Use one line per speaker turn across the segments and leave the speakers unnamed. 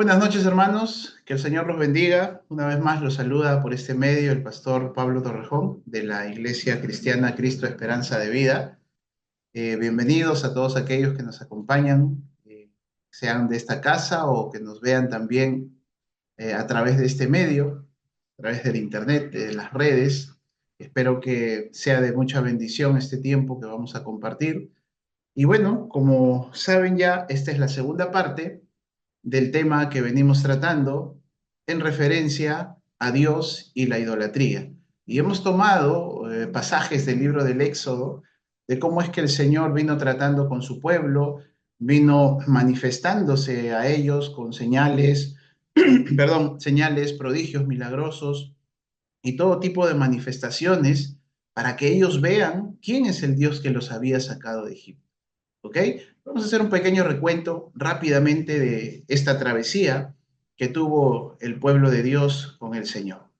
Buenas noches, hermanos. Que el Señor los bendiga. Una vez más los saluda por este medio el pastor Pablo Torrejón de la Iglesia Cristiana Cristo Esperanza de Vida. Bienvenidos a todos aquellos que nos acompañan, sean de esta casa o que nos vean también a través de este medio, a través del internet, de las redes. Espero que sea de mucha bendición este tiempo que vamos a compartir. Y bueno, como saben ya, esta es la segunda parte del tema que venimos tratando en referencia a Dios y la idolatría. Y hemos tomado pasajes del libro del Éxodo, de cómo es que el Señor vino tratando con su pueblo, vino manifestándose a ellos con señales, perdón, señales, prodigios milagrosos y todo tipo de manifestaciones para que ellos vean quién es el Dios que los había sacado de Egipto. ¿Ok? Vamos a hacer un pequeño recuento rápidamente de esta travesía que tuvo el pueblo de Dios con el Señor.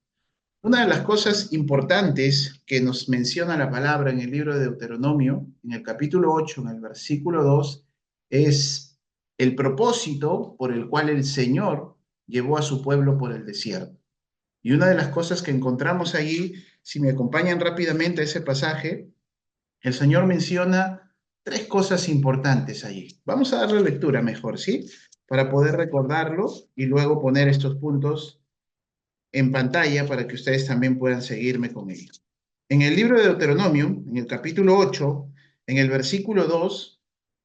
Una de las cosas importantes que nos menciona la palabra en el libro de Deuteronomio, en el capítulo 8, en el versículo 2, es el propósito por el cual el Señor llevó a su pueblo por el desierto. Y una de las cosas que encontramos allí, si me acompañan rápidamente a ese pasaje, el Señor menciona tres cosas importantes allí. Vamos a darle lectura mejor, ¿sí? Para poder recordarlo y luego poner estos puntos en pantalla para que ustedes también puedan seguirme con ellos. En el libro de Deuteronomio, en el capítulo 8, en el versículo 2,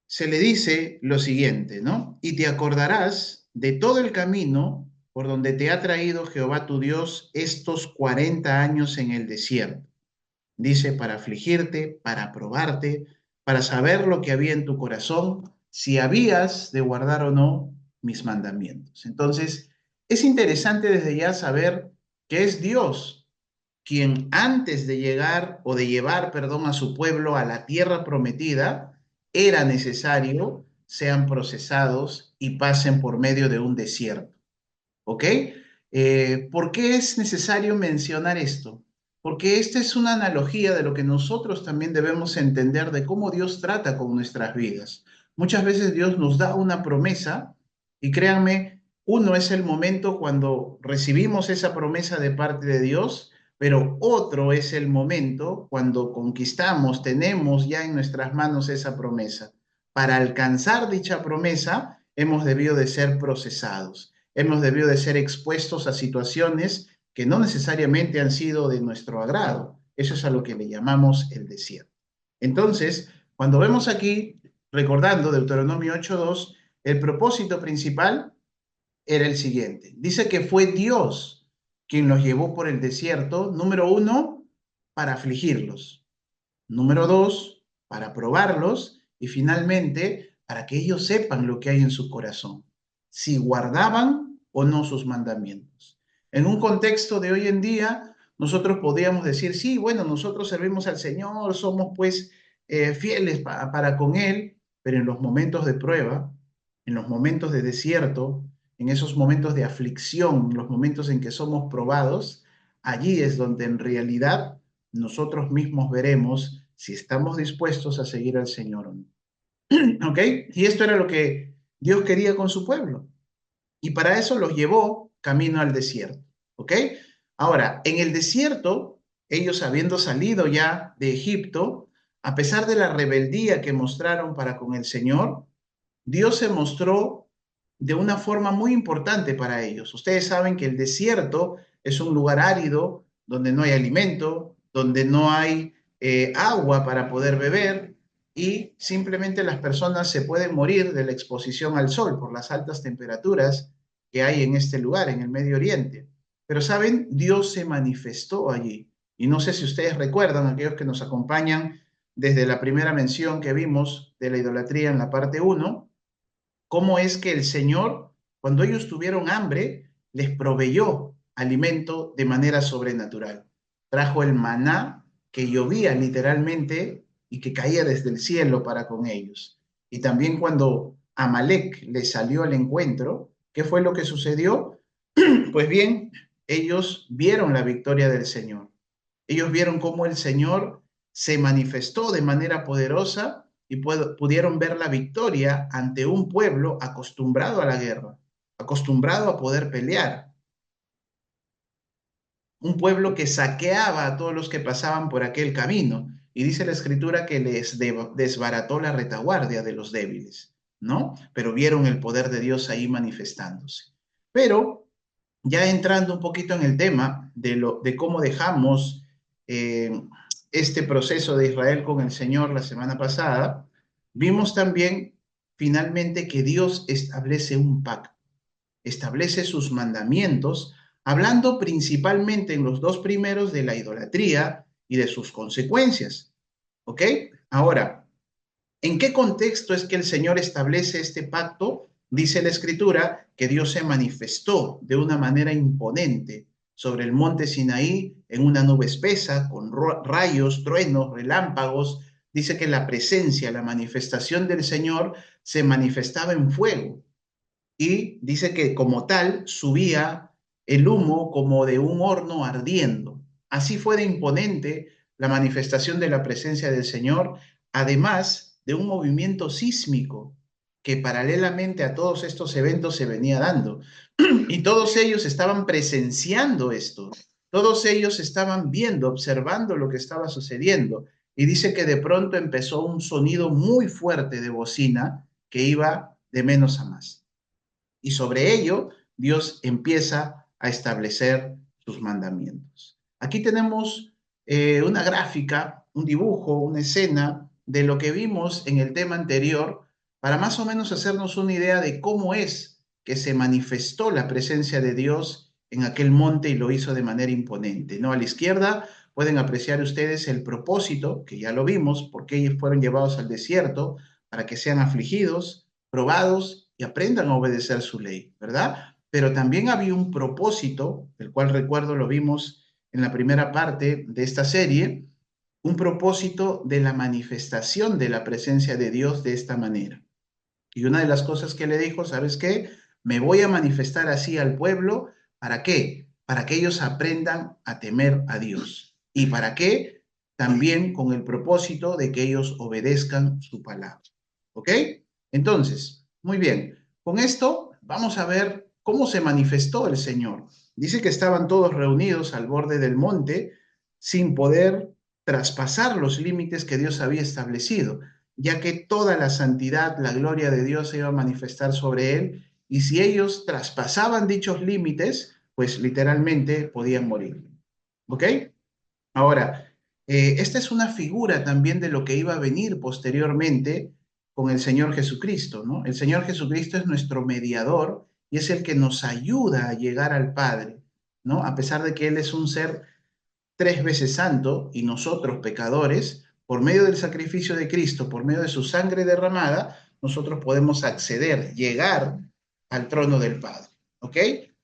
se le dice lo siguiente, ¿no? Y te acordarás de todo el camino por donde te ha traído Jehová tu Dios estos 40 años en el desierto. Dice, para afligirte, para probarte, para saber lo que había en tu corazón, si habías de guardar o no mis mandamientos. Entonces, es interesante desde ya saber que es Dios quien antes de llegar o de llevar, perdón, a su pueblo a la tierra prometida, era necesario sean procesados y pasen por medio de un desierto. ¿Ok? ¿Por qué es necesario mencionar esto? Porque esta es una analogía de lo que nosotros también debemos entender de cómo Dios trata con nuestras vidas. Muchas veces Dios nos da una promesa y créanme, uno es el momento cuando recibimos esa promesa de parte de Dios, pero otro es el momento cuando conquistamos, tenemos ya en nuestras manos esa promesa. Para alcanzar dicha promesa, hemos debido de ser procesados, hemos debido de ser expuestos a situaciones que no necesariamente han sido de nuestro agrado. Eso es a lo que le llamamos el desierto. Entonces, cuando vemos aquí, recordando Deuteronomio 8:2, el propósito principal era el siguiente. Dice que fue Dios quien los llevó por el desierto, número uno, para afligirlos. Número dos, para probarlos. Y finalmente, para que ellos sepan lo que hay en su corazón, si guardaban o no sus mandamientos. En un contexto de hoy en día, nosotros podríamos decir, sí, bueno, nosotros servimos al Señor, somos pues fieles para con Él, pero en los momentos de prueba, en los momentos de desierto, en esos momentos de aflicción, en los momentos en que somos probados, allí es donde en realidad nosotros mismos veremos si estamos dispuestos a seguir al Señor o no. ¿Ok? Y esto era lo que Dios quería con su pueblo. Y para eso los llevó camino al desierto. ¿Ok? Ahora, en el desierto, ellos habiendo salido ya de Egipto, a pesar de la rebeldía que mostraron para con el Señor, Dios se mostró de una forma muy importante para ellos. Ustedes saben que el desierto es un lugar árido, donde no hay alimento, donde no hay agua para poder beber y simplemente las personas se pueden morir de la exposición al sol por las altas temperaturas que hay en este lugar, en el Medio Oriente. Pero saben, Dios se manifestó allí. Y no sé si ustedes recuerdan, aquellos que nos acompañan desde la primera mención que vimos de la idolatría en la parte uno, cómo es que el Señor, cuando ellos tuvieron hambre, les proveyó alimento de manera sobrenatural. Trajo el maná que llovía literalmente y que caía desde el cielo para con ellos. Y también cuando Amalek les salió al encuentro, ¿qué fue lo que sucedió? Pues bien, ellos vieron la victoria del Señor. Ellos vieron cómo el Señor se manifestó de manera poderosa y pudieron ver la victoria ante un pueblo acostumbrado a la guerra. acostumbrado a poder pelear, un pueblo que saqueaba a todos los que pasaban por aquel camino. Y dice la escritura que les desbarató la retaguardia de los débiles, ¿no? Pero vieron el poder de Dios ahí manifestándose. Pero ya entrando un poquito en el tema de cómo dejamos eh, este proceso de Israel con el Señor la semana pasada, vimos también finalmente que Dios establece un pacto, establece sus mandamientos, hablando principalmente en los dos primeros de la idolatría y de sus consecuencias. ¿Ok? Ahora, ¿en qué contexto es que el Señor establece este pacto? Dice la Escritura que Dios se manifestó de una manera imponente sobre el monte Sinaí en una nube espesa, con rayos, truenos, relámpagos. Dice que la presencia, la manifestación del Señor se manifestaba en fuego y dice que como tal subía el humo como de un horno ardiendo. Así fue de imponente la manifestación de la presencia del Señor, además de un movimiento sísmico que paralelamente a todos estos eventos se venía dando. Y todos ellos estaban presenciando esto, todos ellos estaban viendo, observando lo que estaba sucediendo. Y dice que de pronto empezó un sonido muy fuerte de bocina que iba de menos a más. Y sobre ello, Dios empieza a establecer sus mandamientos. Aquí tenemos una gráfica, un dibujo, una escena de lo que vimos en el tema anterior para más o menos hacernos una idea de cómo es que se manifestó la presencia de Dios en aquel monte y lo hizo de manera imponente, ¿no? A la izquierda pueden apreciar ustedes el propósito, que ya lo vimos, porque ellos fueron llevados al desierto para que sean afligidos, probados y aprendan a obedecer su ley, ¿verdad? Pero también había un propósito, el cual recuerdo lo vimos en la primera parte de esta serie, un propósito de la manifestación de la presencia de Dios de esta manera. Y una de las cosas que le dijo, ¿sabes qué? Me voy a manifestar así al pueblo, ¿para qué? Para que ellos aprendan a temer a Dios. ¿Y para qué? También con el propósito de que ellos obedezcan su palabra. ¿Ok? Entonces, muy bien. Con esto vamos a ver cómo se manifestó el Señor. Dice que estaban todos reunidos al borde del monte sin poder traspasar los límites que Dios había establecido, ya que toda la santidad, la gloria de Dios se iba a manifestar sobre él, y si ellos traspasaban dichos límites, pues literalmente podían morir. ¿Ok? Ahora, esta es una figura también de lo que iba a venir posteriormente con el Señor Jesucristo, ¿no? El Señor Jesucristo es nuestro mediador y es el que nos ayuda a llegar al Padre, ¿no? A pesar de que Él es un ser 3 veces santo y nosotros pecadores, por medio del sacrificio de Cristo, por medio de su sangre derramada, nosotros podemos acceder, llegar al trono del Padre, ¿ok?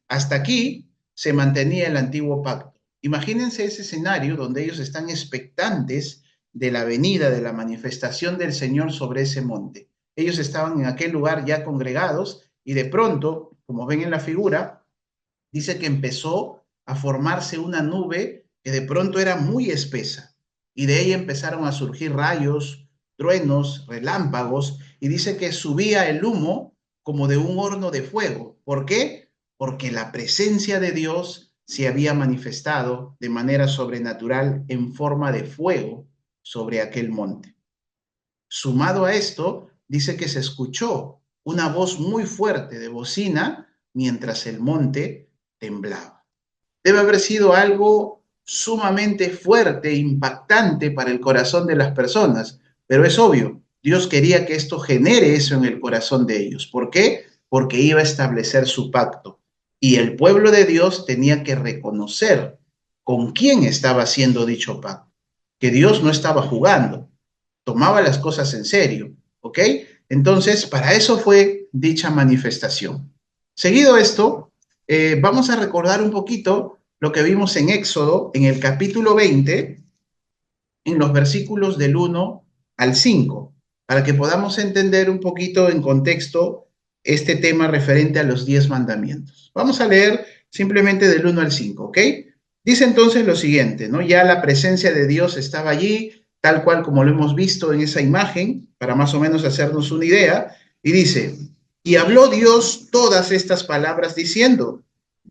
Hasta aquí se mantenía el antiguo pacto. Imagínense ese escenario donde ellos están expectantes de la venida, de la manifestación del Señor sobre ese monte. Ellos estaban en aquel lugar ya congregados y de pronto, como ven en la figura, dice que empezó a formarse una nube que de pronto era muy espesa y de ella empezaron a surgir rayos, truenos, relámpagos y dice que subía el humo como de un horno de fuego. ¿Por qué? Porque la presencia de Dios se había manifestado de manera sobrenatural en forma de fuego sobre aquel monte. Sumado a esto, dice que se escuchó una voz muy fuerte de bocina mientras el monte temblaba. Debe haber sido algo sumamente fuerte, e impactante para el corazón de las personas, pero es obvio, Dios quería que esto genere eso en el corazón de ellos. ¿Por qué? Porque iba a establecer su pacto y el pueblo de Dios tenía que reconocer con quién estaba haciendo dicho pacto, que Dios no estaba jugando, tomaba las cosas en serio, ¿ok? Entonces, para eso fue dicha manifestación. Seguido esto, vamos a recordar un poquito lo que vimos en Éxodo, en el capítulo 20, en los versículos del 1 al 5, para que podamos entender un poquito en contexto este tema referente a los 10 mandamientos. Vamos a leer simplemente del 1 al 5, ¿ok? Dice entonces lo siguiente, ¿no? Ya la presencia de Dios estaba allí, tal cual como lo hemos visto en esa imagen, para más o menos hacernos una idea, y dice, Y habló Dios todas estas palabras diciendo,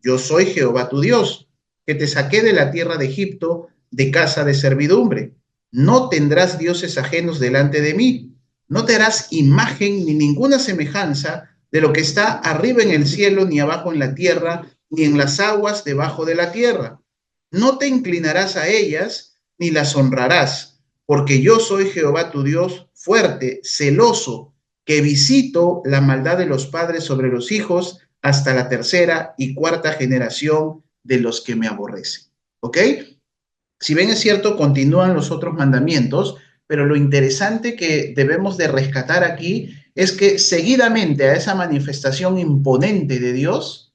yo soy Jehová tu Dios, que te saqué de la tierra de Egipto, de casa de servidumbre. No tendrás dioses ajenos delante de mí. No te harás imagen ni ninguna semejanza de lo que está arriba en el cielo, ni abajo en la tierra, ni en las aguas debajo de la tierra. No te inclinarás a ellas, ni las honrarás, porque yo soy Jehová tu Dios, fuerte, celoso, que visito la maldad de los padres sobre los hijos hasta la tercera y cuarta generación de los que me aborrecen. ¿Ok? Si bien es cierto, continúan los otros mandamientos, pero lo interesante que debemos de rescatar aquí es que seguidamente a esa manifestación imponente de Dios,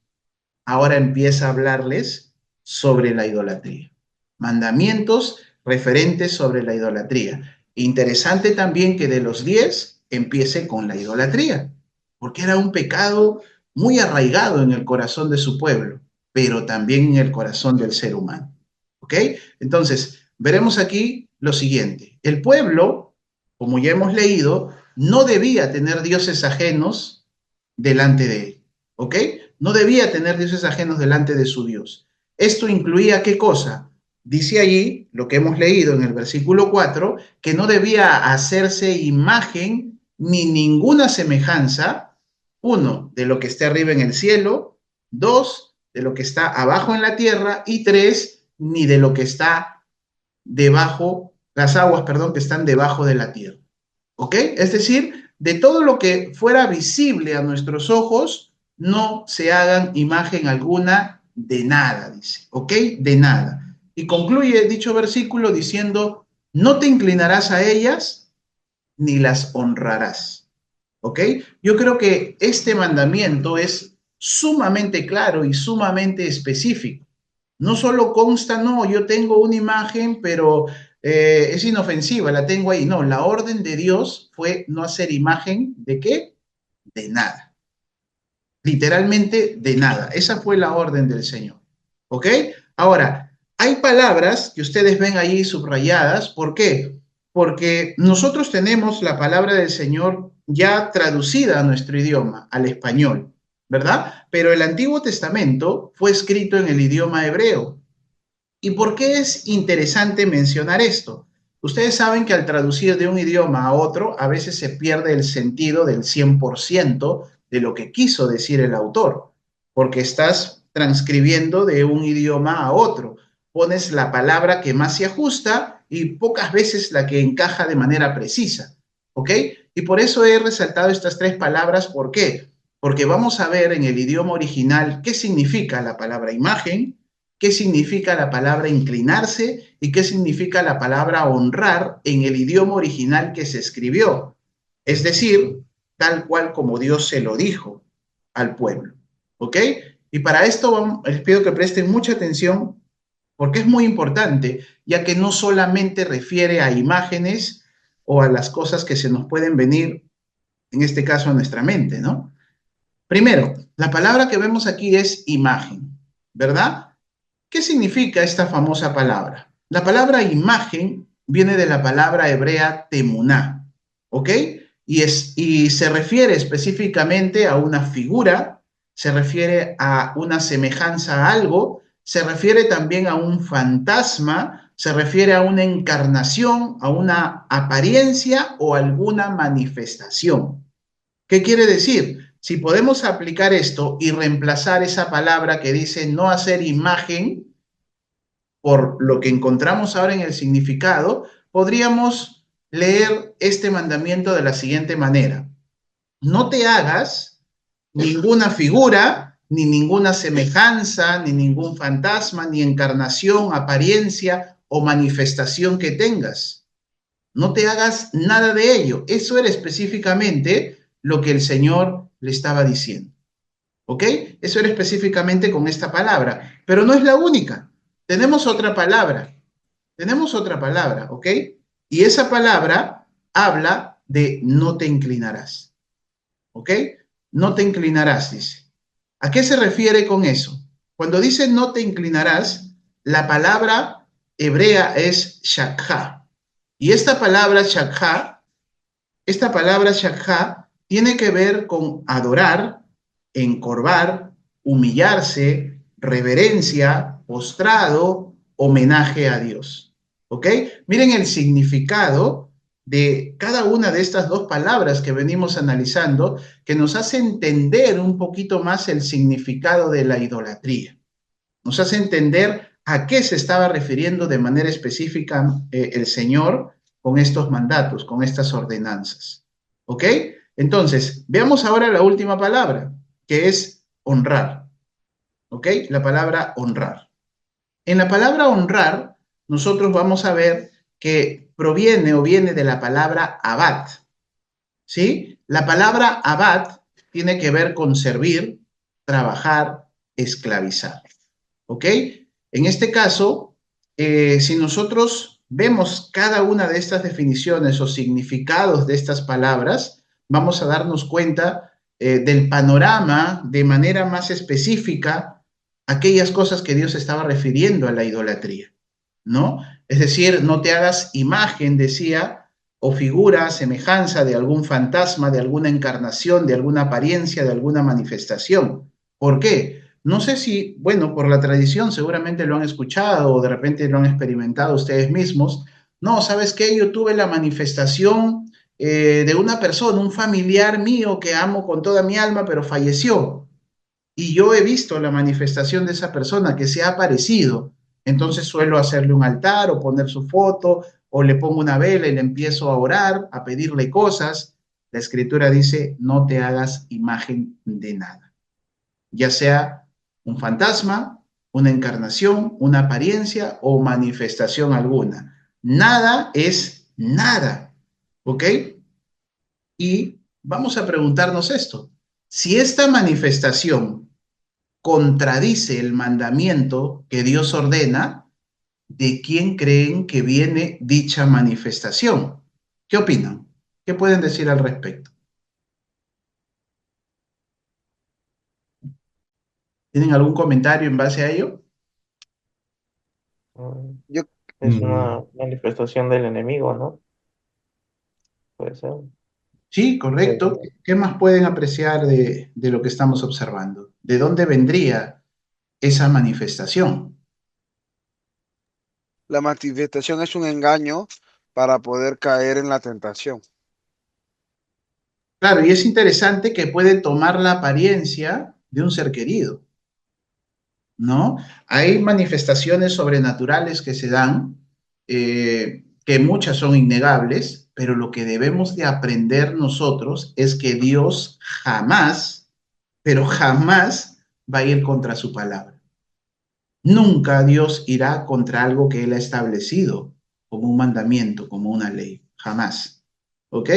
ahora empieza a hablarles sobre la idolatría. Mandamientos referentes sobre la idolatría. Interesante también que de los 10 empiece con la idolatría, porque era un pecado muy arraigado en el corazón de su pueblo, pero también en el corazón del ser humano. ¿Ok? Entonces, veremos aquí lo siguiente. El pueblo, como ya hemos leído, no debía tener dioses ajenos delante de él. ¿Ok? No debía tener dioses ajenos delante de su Dios. Esto incluía ¿qué cosa? Dice allí, lo que hemos leído en el versículo 4, que no debía hacerse imagen ni ninguna semejanza, uno, de lo que esté arriba en el cielo, dos, de lo que está abajo en la tierra, y tres, ni de lo que está debajo, las aguas, perdón, que están debajo de la tierra. ¿Ok? Es decir, de todo lo que fuera visible a nuestros ojos, no se hagan imagen alguna de nada, dice. ¿Ok? De nada. Y concluye dicho versículo diciendo, no te inclinarás a ellas ni las honrarás. ¿Ok? Yo creo que este mandamiento es sumamente claro y sumamente específico. No solo consta, no, yo tengo una imagen, pero es inofensiva, la tengo ahí. No, la orden de Dios fue no hacer imagen de qué? De nada. Literalmente de nada. Esa fue la orden del Señor. ¿Ok? Ahora, hay palabras que ustedes ven ahí subrayadas. ¿Por qué? Porque nosotros tenemos la palabra del Señor ya traducida a nuestro idioma, al español, ¿verdad? Pero el Antiguo Testamento fue escrito en el idioma hebreo. ¿Y por qué es interesante mencionar esto? Ustedes saben que al traducir de un idioma a otro, a veces se pierde el sentido del 100% de lo que quiso decir el autor, porque estás transcribiendo de un idioma a otro. Pones la palabra que más se ajusta y pocas veces la que encaja de manera precisa. ¿Ok? Y por eso he resaltado estas tres palabras. ¿Por qué? Porque vamos a ver en el idioma original qué significa la palabra imagen, qué significa la palabra inclinarse y qué significa la palabra honrar en el idioma original que se escribió. Es decir, tal cual como Dios se lo dijo al pueblo. ¿Ok? Y para esto les pido que presten mucha atención porque es muy importante, ya que no solamente refiere a imágenes o a las cosas que se nos pueden venir, en este caso a nuestra mente, ¿no? Primero, la palabra que vemos aquí es imagen, ¿verdad? ¿Qué significa esta famosa palabra? La palabra imagen viene de la palabra hebrea temuná, ¿ok? Y se refiere específicamente a una figura, se refiere a una semejanza a algo, se refiere también a un fantasma, se refiere a una encarnación, a una apariencia o alguna manifestación. ¿Qué quiere decir? Si podemos aplicar esto y reemplazar esa palabra que dice no hacer imagen, por lo que encontramos ahora en el significado, podríamos leer este mandamiento de la siguiente manera. No te hagas ninguna figura, ni ninguna semejanza, ni ningún fantasma, ni encarnación, apariencia o manifestación que tengas. No te hagas nada de ello. Eso era específicamente lo que el Señor le estaba diciendo. ¿Ok? Eso era específicamente con esta palabra, pero no es la única. Tenemos otra palabra, ¿ok? Y esa palabra habla de no te inclinarás, ¿ok? No te inclinarás, dice. ¿A qué se refiere con eso? Cuando dice no te inclinarás, la palabra hebrea es shakha. Y esta palabra shakha tiene que ver con adorar, encorvar, humillarse, reverencia, postrado, homenaje a Dios. ¿Ok? Miren el significado de cada una de estas dos palabras que venimos analizando, que nos hace entender un poquito más el significado de la idolatría. Nos hace entender a qué se estaba refiriendo de manera específica el Señor con estos mandatos, con estas ordenanzas. ¿Ok? Entonces, veamos ahora la última palabra, que es honrar. ¿Ok? La palabra honrar. En la palabra honrar, nosotros vamos a ver que proviene o viene de la palabra abad. ¿Sí? La palabra abad tiene que ver con servir, trabajar, esclavizar. ¿Ok? En este caso, si nosotros vemos cada una de estas definiciones o significados de estas palabras, vamos a darnos cuenta del panorama de manera más específica aquellas cosas que Dios estaba refiriendo a la idolatría, ¿no? Es decir, no te hagas imagen, decía, o figura, semejanza de algún fantasma, de alguna encarnación, de alguna apariencia, de alguna manifestación. ¿Por qué? No sé si, bueno, por la tradición seguramente lo han escuchado o de repente lo han experimentado ustedes mismos. No, ¿sabes qué? Yo tuve la manifestación de una persona, un familiar mío que amo con toda mi alma, pero falleció. Y yo he visto la manifestación de esa persona que se ha aparecido. Entonces suelo hacerle un altar o poner su foto o le pongo una vela y le empiezo a orar, a pedirle cosas. La escritura dice, no te hagas imagen de nada, ya sea un fantasma, una encarnación, una apariencia o manifestación alguna. Nada es nada, ¿ok? Y vamos a preguntarnos esto. Si esta manifestación contradice el mandamiento que Dios ordena, ¿de quién creen que viene dicha manifestación? ¿Qué opinan? ¿Qué pueden decir al respecto? ¿Tienen algún comentario en base a ello?
Yo,
Es una
Mm.
manifestación del enemigo, ¿no? Puede ser.
Sí, correcto.
Pero
¿Qué más pueden apreciar de lo que estamos observando? ¿De dónde vendría esa manifestación?
la manifestación es un engaño para poder caer en la tentación.
Claro, y es interesante que puede tomar la apariencia de un ser querido, ¿no? Hay manifestaciones sobrenaturales que se dan, que muchas son innegables, pero lo que debemos de aprender nosotros es que Dios jamás, pero jamás va a ir contra su palabra. Nunca Dios irá contra algo que Él ha establecido como un mandamiento, como una ley. Jamás. ¿Ok?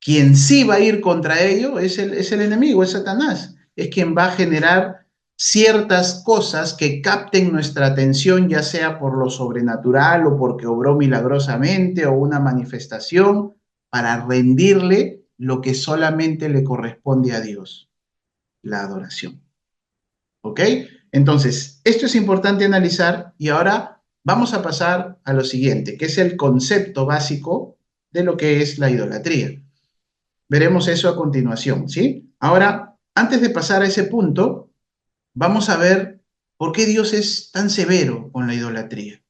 Quien sí va a ir contra ello es el enemigo, es Satanás. Es quien va a generar ciertas cosas que capten nuestra atención, ya sea por lo sobrenatural o porque obró milagrosamente o una manifestación, para rendirle lo que solamente le corresponde a Dios, la adoración. ¿Ok? Entonces, esto es importante analizar y ahora vamos a pasar a lo siguiente, que es el concepto básico de lo que es la idolatría. Veremos eso a continuación, ¿sí? Ahora, antes de pasar a ese punto, vamos a ver por qué Dios es tan severo con la idolatría.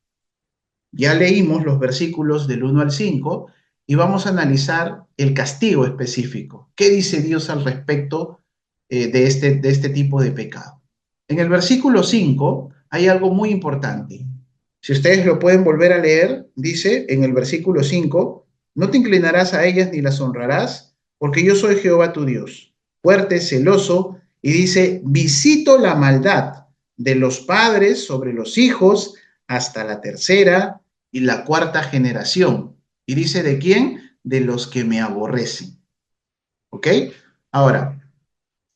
Ya leímos los versículos del 1 al 5 y vamos a analizar el castigo específico. ¿Qué dice Dios al respecto de este tipo de pecado? En el versículo 5 hay algo muy importante. Si ustedes lo pueden volver a leer, dice en el versículo 5, no te inclinarás a ellas ni las honrarás, porque yo soy Jehová tu Dios, fuerte, celoso, y dice, visito la maldad de los padres sobre los hijos hasta la tercera y la cuarta generación. Y dice, ¿de quién? De los que me aborrecen. ¿Ok? Ahora,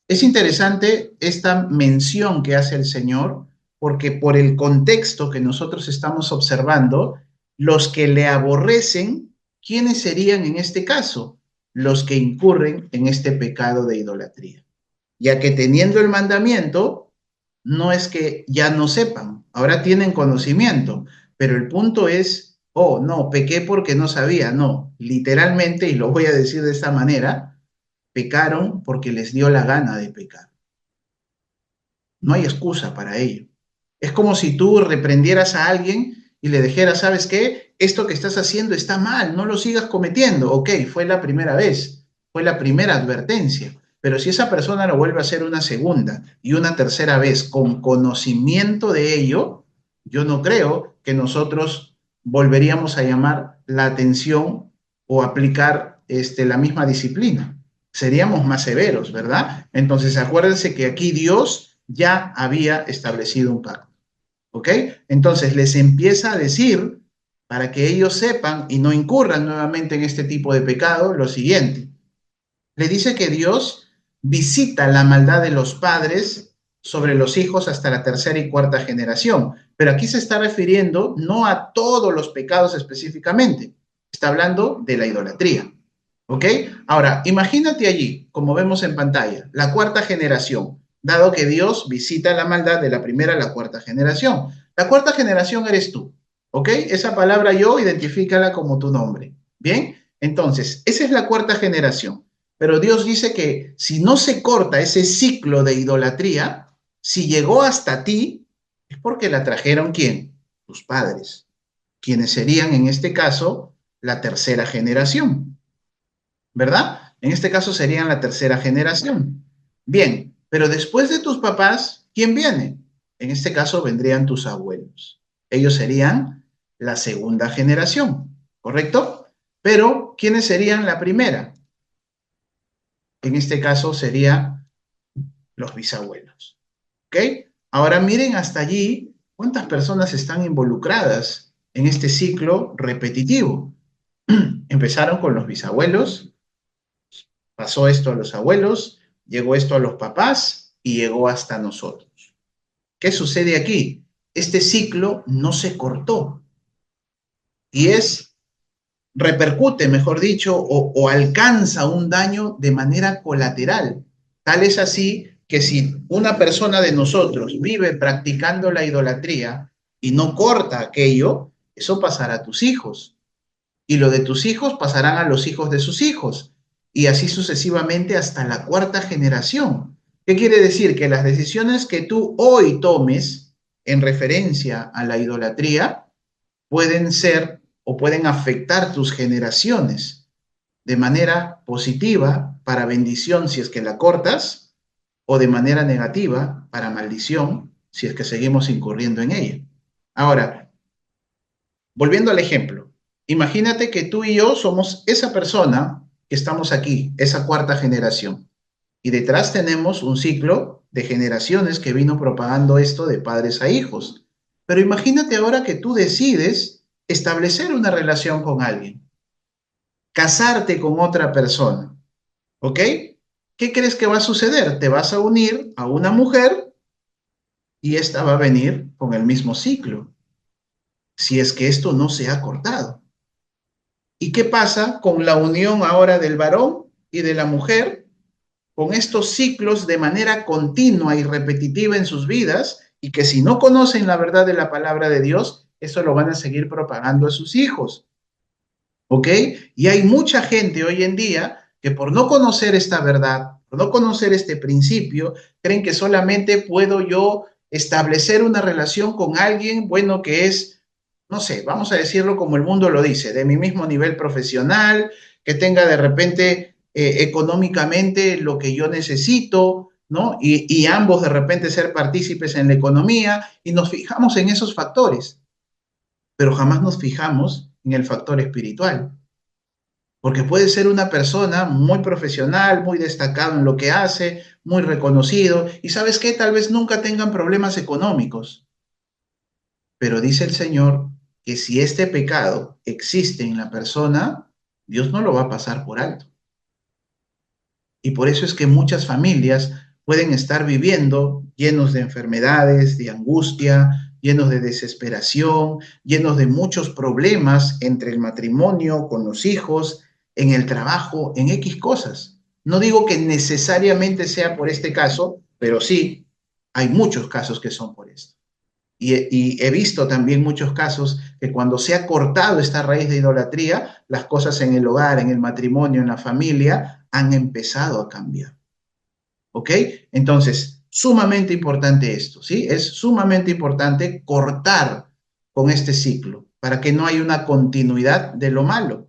es interesante esta mención que hace el Señor, porque por el contexto que nosotros estamos observando, los que le aborrecen, ¿quiénes serían en este caso? Los que incurren en este pecado de idolatría. Ya que teniendo el mandamiento, no es que ya no sepan, ahora tienen conocimiento, pero el punto es, oh, no, pequé porque no sabía, no, literalmente, y lo voy a decir de esta manera, pecaron porque les dio la gana de pecar. No hay excusa para ello. Es como si tú reprendieras a alguien y le dijeras, ¿sabes qué? Esto que estás haciendo está mal, no lo sigas cometiendo. Ok, fue la primera vez, fue la primera advertencia. Pero si esa persona lo vuelve a hacer una segunda y una tercera vez con conocimiento de ello, yo no creo que nosotros volveríamos a llamar la atención o aplicar la misma disciplina. Seríamos más severos, ¿verdad? Entonces, acuérdense que aquí Dios ya había establecido un pacto. ¿Ok? Entonces les empieza a decir, para que ellos sepan y no incurran nuevamente en este tipo de pecado, lo siguiente. Le dice que Dios visita la maldad de los padres sobre los hijos hasta la tercera y cuarta generación. Pero aquí se está refiriendo no a todos los pecados específicamente, está hablando de la idolatría. ¿Ok? Ahora, imagínate allí, como vemos en pantalla, la cuarta generación, dado que Dios visita la maldad de la primera a la cuarta generación. La cuarta generación eres tú. ¿Ok? Esa palabra yo, identifícala como tu nombre. ¿Bien? Entonces, esa es la cuarta generación. Pero Dios dice que si no se corta ese ciclo de idolatría, si llegó hasta ti, es porque la trajeron ¿quién? Tus padres, quienes serían en este caso la tercera generación, ¿verdad? En este caso serían la tercera generación. Bien, pero después de tus papás, ¿quién viene? En este caso vendrían tus abuelos. Ellos serían la segunda generación, ¿correcto? Pero, ¿quiénes serían la primera? En este caso serían los bisabuelos. ¿Ok? Ahora miren hasta allí cuántas personas están involucradas en este ciclo repetitivo. Empezaron con los bisabuelos, pasó esto a los abuelos, llegó esto a los papás y llegó hasta nosotros. ¿Qué sucede aquí? Este ciclo no se cortó y repercute, mejor dicho, o alcanza un daño de manera colateral. Tal es así que si una persona de nosotros vive practicando la idolatría y no corta aquello, eso pasará a tus hijos. Y lo de tus hijos pasarán a los hijos de sus hijos. Y así sucesivamente hasta la cuarta generación. ¿Qué quiere decir? Que las decisiones que tú hoy tomes en referencia a la idolatría pueden ser o pueden afectar tus generaciones de manera positiva para bendición si es que la cortas o de manera negativa para maldición si es que seguimos incurriendo en ella. Ahora, volviendo al ejemplo, imagínate que tú y yo somos esa persona que estamos aquí, esa cuarta generación, y detrás tenemos un ciclo de generaciones que vino propagando esto de padres a hijos. Pero imagínate ahora que tú decides establecer una relación con alguien, casarte con otra persona, ¿ok? ¿Qué crees que va a suceder? Te vas a unir a una mujer y esta va a venir con el mismo ciclo, si es que esto no se ha cortado. ¿Y qué pasa con la unión ahora del varón y de la mujer, con estos ciclos de manera continua y repetitiva en sus vidas, y que si no conocen la verdad de la palabra de Dios, eso lo van a seguir propagando a sus hijos? ¿Ok? Y hay mucha gente hoy en día que por no conocer esta verdad, por no conocer este principio, creen que solamente puedo yo establecer una relación con alguien, bueno, que es, no sé, vamos a decirlo como el mundo lo dice, de mi mismo nivel profesional, que tenga de repente económicamente lo que yo necesito, ¿no? Y ambos de repente ser partícipes en la economía y nos fijamos en esos factores, pero jamás nos fijamos en el factor espiritual. Porque puede ser una persona muy profesional, muy destacado en lo que hace, muy reconocido, y ¿sabes qué? Tal vez nunca tengan problemas económicos. Pero dice el Señor que si este pecado existe en la persona, Dios no lo va a pasar por alto. Y por eso es que muchas familias pueden estar viviendo llenos de enfermedades, de angustia, llenos de desesperación, llenos de muchos problemas entre el matrimonio, con los hijos, en el trabajo, en X cosas. No digo que necesariamente sea por este caso, pero sí, hay muchos casos que son por esto. Y he visto también muchos casos que cuando se ha cortado esta raíz de idolatría, las cosas en el hogar, en el matrimonio, en la familia, han empezado a cambiar. ¿Ok? Entonces, sumamente importante esto, ¿sí? Es sumamente importante cortar con este ciclo para que no haya una continuidad de lo malo.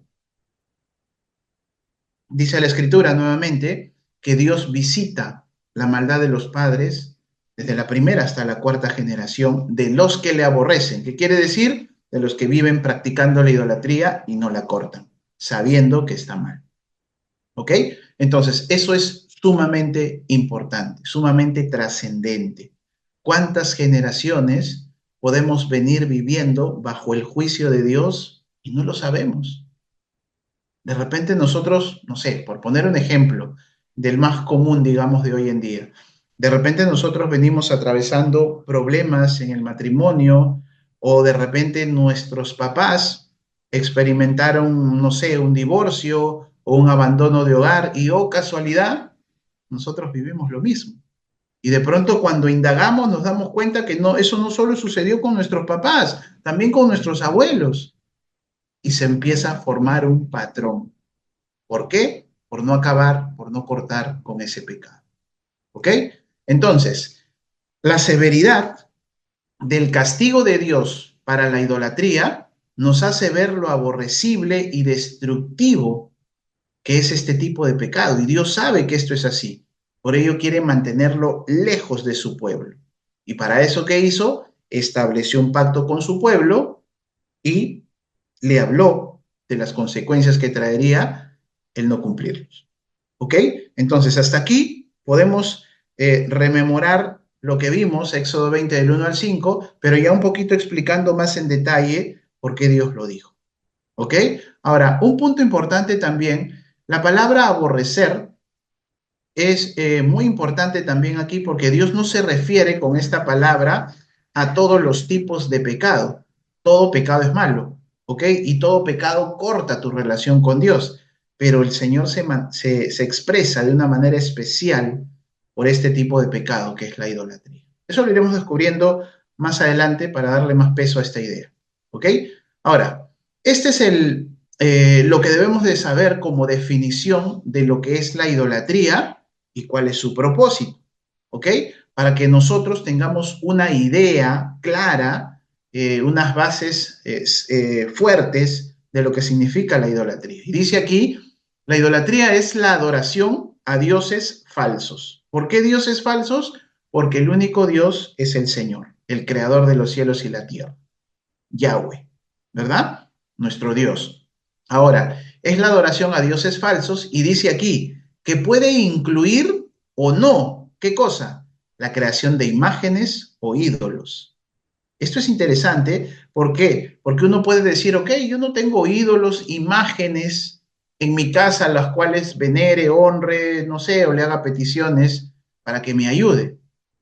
Dice la Escritura nuevamente que Dios visita la maldad de los padres desde la primera hasta la cuarta generación de los que le aborrecen. ¿Qué quiere decir? De los que viven practicando la idolatría y no la cortan, sabiendo que está mal. ¿Ok? Entonces, eso es sumamente importante, sumamente trascendente. ¿Cuántas generaciones podemos venir viviendo bajo el juicio de Dios y no lo sabemos? De repente nosotros, no sé, por poner un ejemplo del más común, digamos, de hoy en día, de repente nosotros venimos atravesando problemas en el matrimonio o de repente nuestros papás experimentaron, no sé, un divorcio o un abandono de hogar y, oh casualidad, nosotros vivimos lo mismo. Y de pronto cuando indagamos nos damos cuenta que no, eso no solo sucedió con nuestros papás, también con nuestros abuelos. Y se empieza a formar un patrón. ¿Por qué? Por no acabar, por no cortar con ese pecado. ¿Ok? Entonces, la severidad del castigo de Dios para la idolatría nos hace ver lo aborrecible y destructivo que es este tipo de pecado. Y Dios sabe que esto es así. Por ello quiere mantenerlo lejos de su pueblo. Y para eso, ¿qué hizo? Estableció un pacto con su pueblo y le habló de las consecuencias que traería el no cumplirlos. ¿Ok? Entonces, hasta aquí podemos rememorar lo que vimos, Éxodo 20 del 1 al 5, pero ya un poquito explicando más en detalle por qué Dios lo dijo. ¿Ok? Ahora, un punto importante también, la palabra aborrecer es muy importante también aquí porque Dios no se refiere con esta palabra a todos los tipos de pecado. Todo pecado es malo, ¿ok? Y todo pecado corta tu relación con Dios. Pero el Señor se expresa de una manera especial por este tipo de pecado que es la idolatría. Eso lo iremos descubriendo más adelante para darle más peso a esta idea, ¿ok? Ahora, este es lo que debemos de saber como definición de lo que es la idolatría y cuál es su propósito, ¿ok? Para que nosotros tengamos una idea clara, unas bases fuertes de lo que significa la idolatría. Y dice aquí, la idolatría es la adoración a dioses falsos. ¿Por qué dioses falsos? Porque el único Dios es el Señor, el creador de los cielos y la tierra, Yahweh, ¿verdad? Nuestro Dios. Ahora, es la adoración a dioses falsos y dice aquí, que puede incluir o no, ¿qué cosa? La creación de imágenes o ídolos. Esto es interesante, ¿por qué? Porque uno puede decir, ok, yo no tengo ídolos, imágenes en mi casa a las cuales venere, honre, no sé, o le haga peticiones para que me ayude.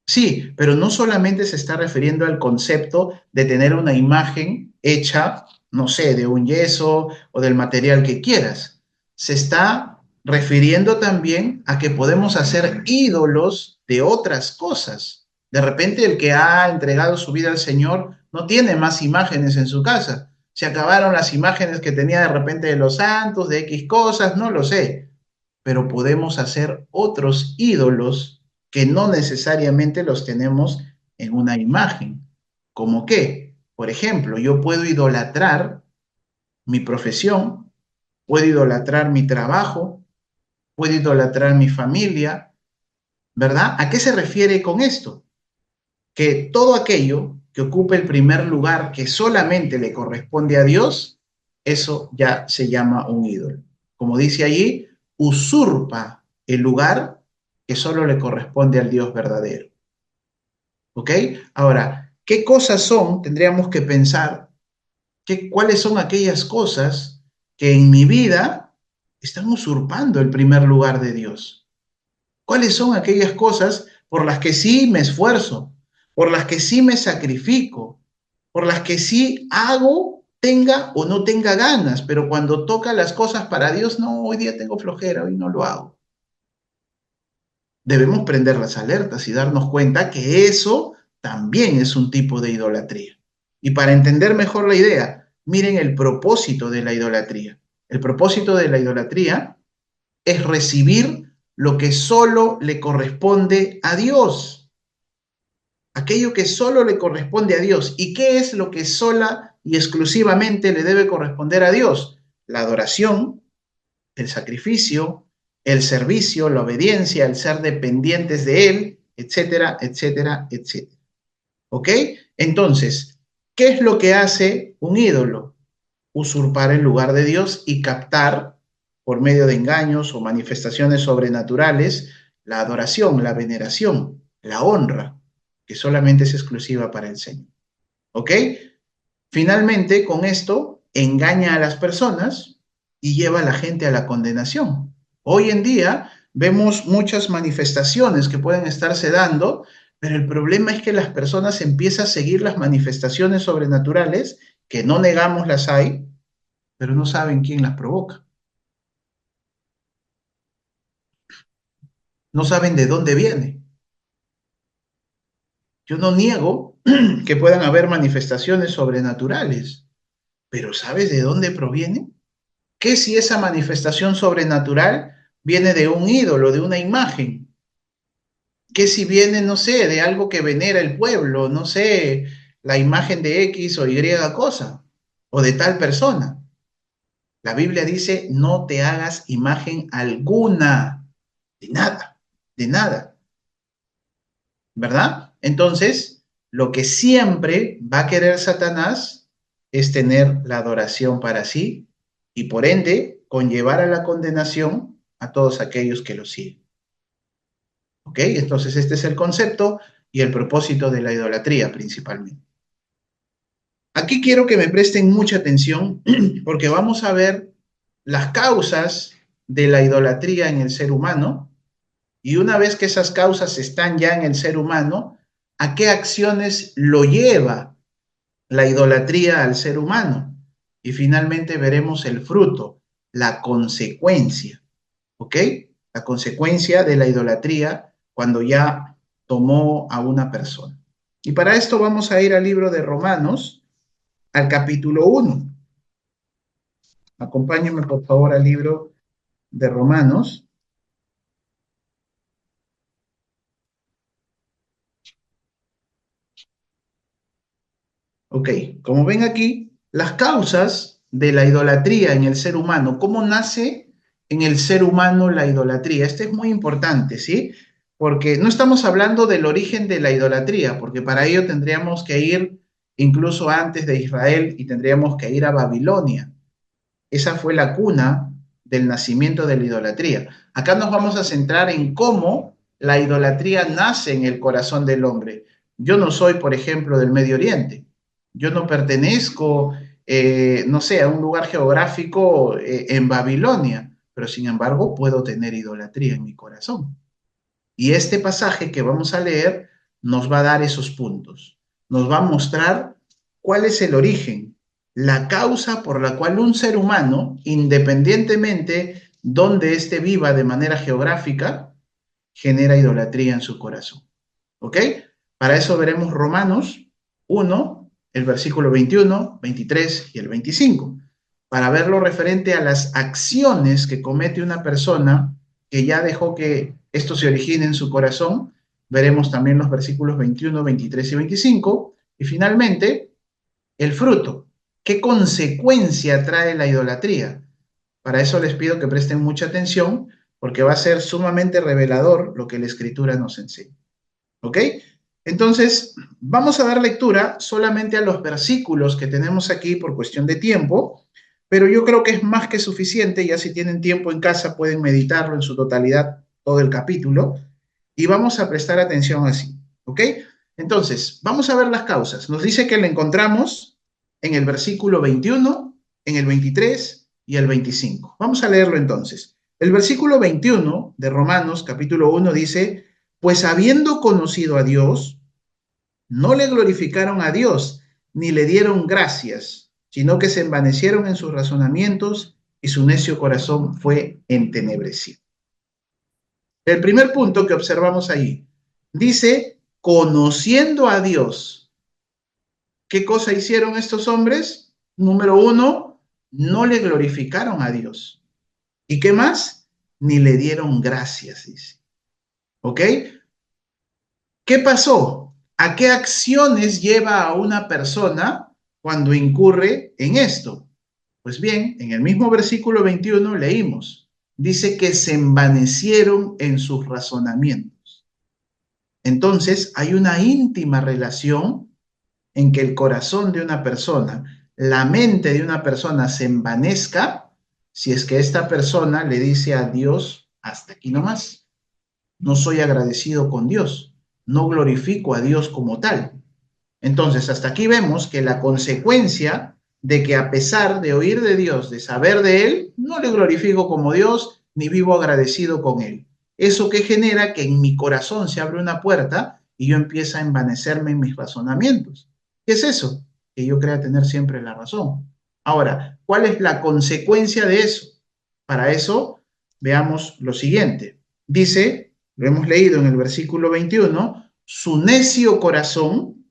Sí, pero no solamente se está refiriendo al concepto de tener una imagen hecha, no sé, de un yeso o del material que quieras. Se está refiriendo también a que podemos hacer ídolos de otras cosas. De repente el que ha entregado su vida al Señor no tiene más imágenes en su casa. Se acabaron las imágenes que tenía de repente de los santos, de X cosas, no lo sé. Pero podemos hacer otros ídolos que no necesariamente los tenemos en una imagen. ¿Cómo qué? Por ejemplo, yo puedo idolatrar mi profesión, puedo idolatrar mi trabajo, puedo idolatrar mi familia, ¿verdad? ¿A qué se refiere con esto? Que todo aquello que ocupe el primer lugar que solamente le corresponde a Dios, eso ya se llama un ídolo. Como dice allí, usurpa el lugar que solo le corresponde al Dios verdadero. ¿Ok? Ahora, ¿qué cosas son? Tendríamos que pensar, ¿cuáles son aquellas cosas que en mi vida están usurpando el primer lugar de Dios? ¿Cuáles son aquellas cosas por las que sí me esfuerzo, por las que sí me sacrifico, por las que sí hago, tenga o no tenga ganas, pero cuando toca las cosas para Dios, no, hoy día tengo flojera, hoy no lo hago? Debemos prender las alertas y darnos cuenta que eso también es un tipo de idolatría. Y para entender mejor la idea, miren el propósito de la idolatría. El propósito de la idolatría es recibir lo que solo le corresponde a Dios. Aquello que solo le corresponde a Dios. ¿Y qué es lo que sola y exclusivamente le debe corresponder a Dios? La adoración, el sacrificio, el servicio, la obediencia, el ser dependientes de Él, etcétera, etcétera, etcétera. ¿Ok? Entonces, ¿qué es lo que hace un ídolo? Usurpar el lugar de Dios y captar, por medio de engaños o manifestaciones sobrenaturales, la adoración, la veneración, la honra, que solamente es exclusiva para el Señor. ¿Ok? Finalmente, con esto, engaña a las personas y lleva a la gente a la condenación. Hoy en día vemos muchas manifestaciones que pueden estarse dando, pero el problema es que las personas empiezan a seguir las manifestaciones sobrenaturales, que no negamos las hay, pero no saben quién las provoca. No saben de dónde viene. Yo no niego que puedan haber manifestaciones sobrenaturales, pero ¿sabes de dónde proviene? ¿Qué si esa manifestación sobrenatural viene de un ídolo, de una imagen? ¿Qué si viene, no sé, de algo que venera el pueblo, no sé, la imagen de X o Y cosa, o de tal persona? La Biblia dice, no te hagas imagen alguna, de nada, ¿verdad? Entonces, lo que siempre va a querer Satanás es tener la adoración para sí y por ende conllevar a la condenación a todos aquellos que lo siguen. ¿Ok? Entonces, este es el concepto y el propósito de la idolatría principalmente. Aquí quiero que me presten mucha atención porque vamos a ver las causas de la idolatría en el ser humano y una vez que esas causas están ya en el ser humano, ¿a qué acciones lo lleva la idolatría al ser humano? Y finalmente veremos el fruto, la consecuencia, ¿ok? La consecuencia de la idolatría cuando ya tomó a una persona. Y para esto vamos a ir al libro de Romanos, al capítulo 1. Acompáñenme por favor al libro de Romanos. Ok, como ven aquí, las causas de la idolatría en el ser humano, ¿cómo nace en el ser humano la idolatría? Este es muy importante, ¿sí? Porque no estamos hablando del origen de la idolatría, porque para ello tendríamos que ir incluso antes de Israel y tendríamos que ir a Babilonia. Esa fue la cuna del nacimiento de la idolatría. Acá nos vamos a centrar en cómo la idolatría nace en el corazón del hombre. Yo no soy, por ejemplo, del Medio Oriente. Yo no pertenezco, no sé, a un lugar geográfico en Babilonia, pero sin embargo puedo tener idolatría en mi corazón. Y este pasaje que vamos a leer nos va a dar esos puntos. Nos va a mostrar cuál es el origen, la causa por la cual un ser humano, independientemente donde éste viva de manera geográfica, genera idolatría en su corazón. ¿Ok? Para eso veremos Romanos 1, el versículo 21, 23 y el 25, para ver lo referente a las acciones que comete una persona que ya dejó que esto se origine en su corazón. Veremos también los versículos 21, 23 y 25. Y finalmente, el fruto. ¿Qué consecuencia trae la idolatría? Para eso les pido que presten mucha atención porque va a ser sumamente revelador lo que la escritura nos enseña. ¿Ok? Entonces, vamos a dar lectura solamente a los versículos que tenemos aquí por cuestión de tiempo, pero yo creo que es más que suficiente, ya si tienen tiempo en casa pueden meditarlo en su totalidad, todo el capítulo, y vamos a prestar atención así, ¿ok? Entonces, vamos a ver las causas. Nos dice que lo encontramos en el versículo 21, en el 23 y el 25. Vamos a leerlo entonces. El versículo 21 de Romanos, capítulo 1, dice: pues habiendo conocido a Dios, no le glorificaron a Dios, ni le dieron gracias, sino que se envanecieron en sus razonamientos y su necio corazón fue entenebrecido. El primer punto que observamos ahí dice, conociendo a Dios. ¿Qué cosa hicieron estos hombres? Número uno, no le glorificaron a Dios. ¿Y qué más? ni le dieron gracias, dice. ¿Ok? ¿Qué pasó? ¿A qué acciones lleva a una persona cuando incurre en esto? Pues bien, en el mismo versículo 21 leímos, dice que se envanecieron en sus razonamientos. Entonces, hay una íntima relación en que el corazón de una persona, la mente de una persona se envanezca si es que esta persona le dice a Dios, hasta aquí nomás, no soy agradecido con Dios, no glorifico a Dios como tal. Entonces, hasta aquí vemos que la consecuencia de que a pesar de oír de Dios, de saber de Él, no le glorifico como Dios ni vivo agradecido con Él. Eso que genera que en mi corazón se abre una puerta y yo empiezo a envanecerme en mis razonamientos. ¿Qué es eso? Que yo crea tener siempre la razón. Ahora, ¿cuál es la consecuencia de eso? Para eso, veamos lo siguiente. Dice, lo hemos leído en el versículo 21, su necio corazón,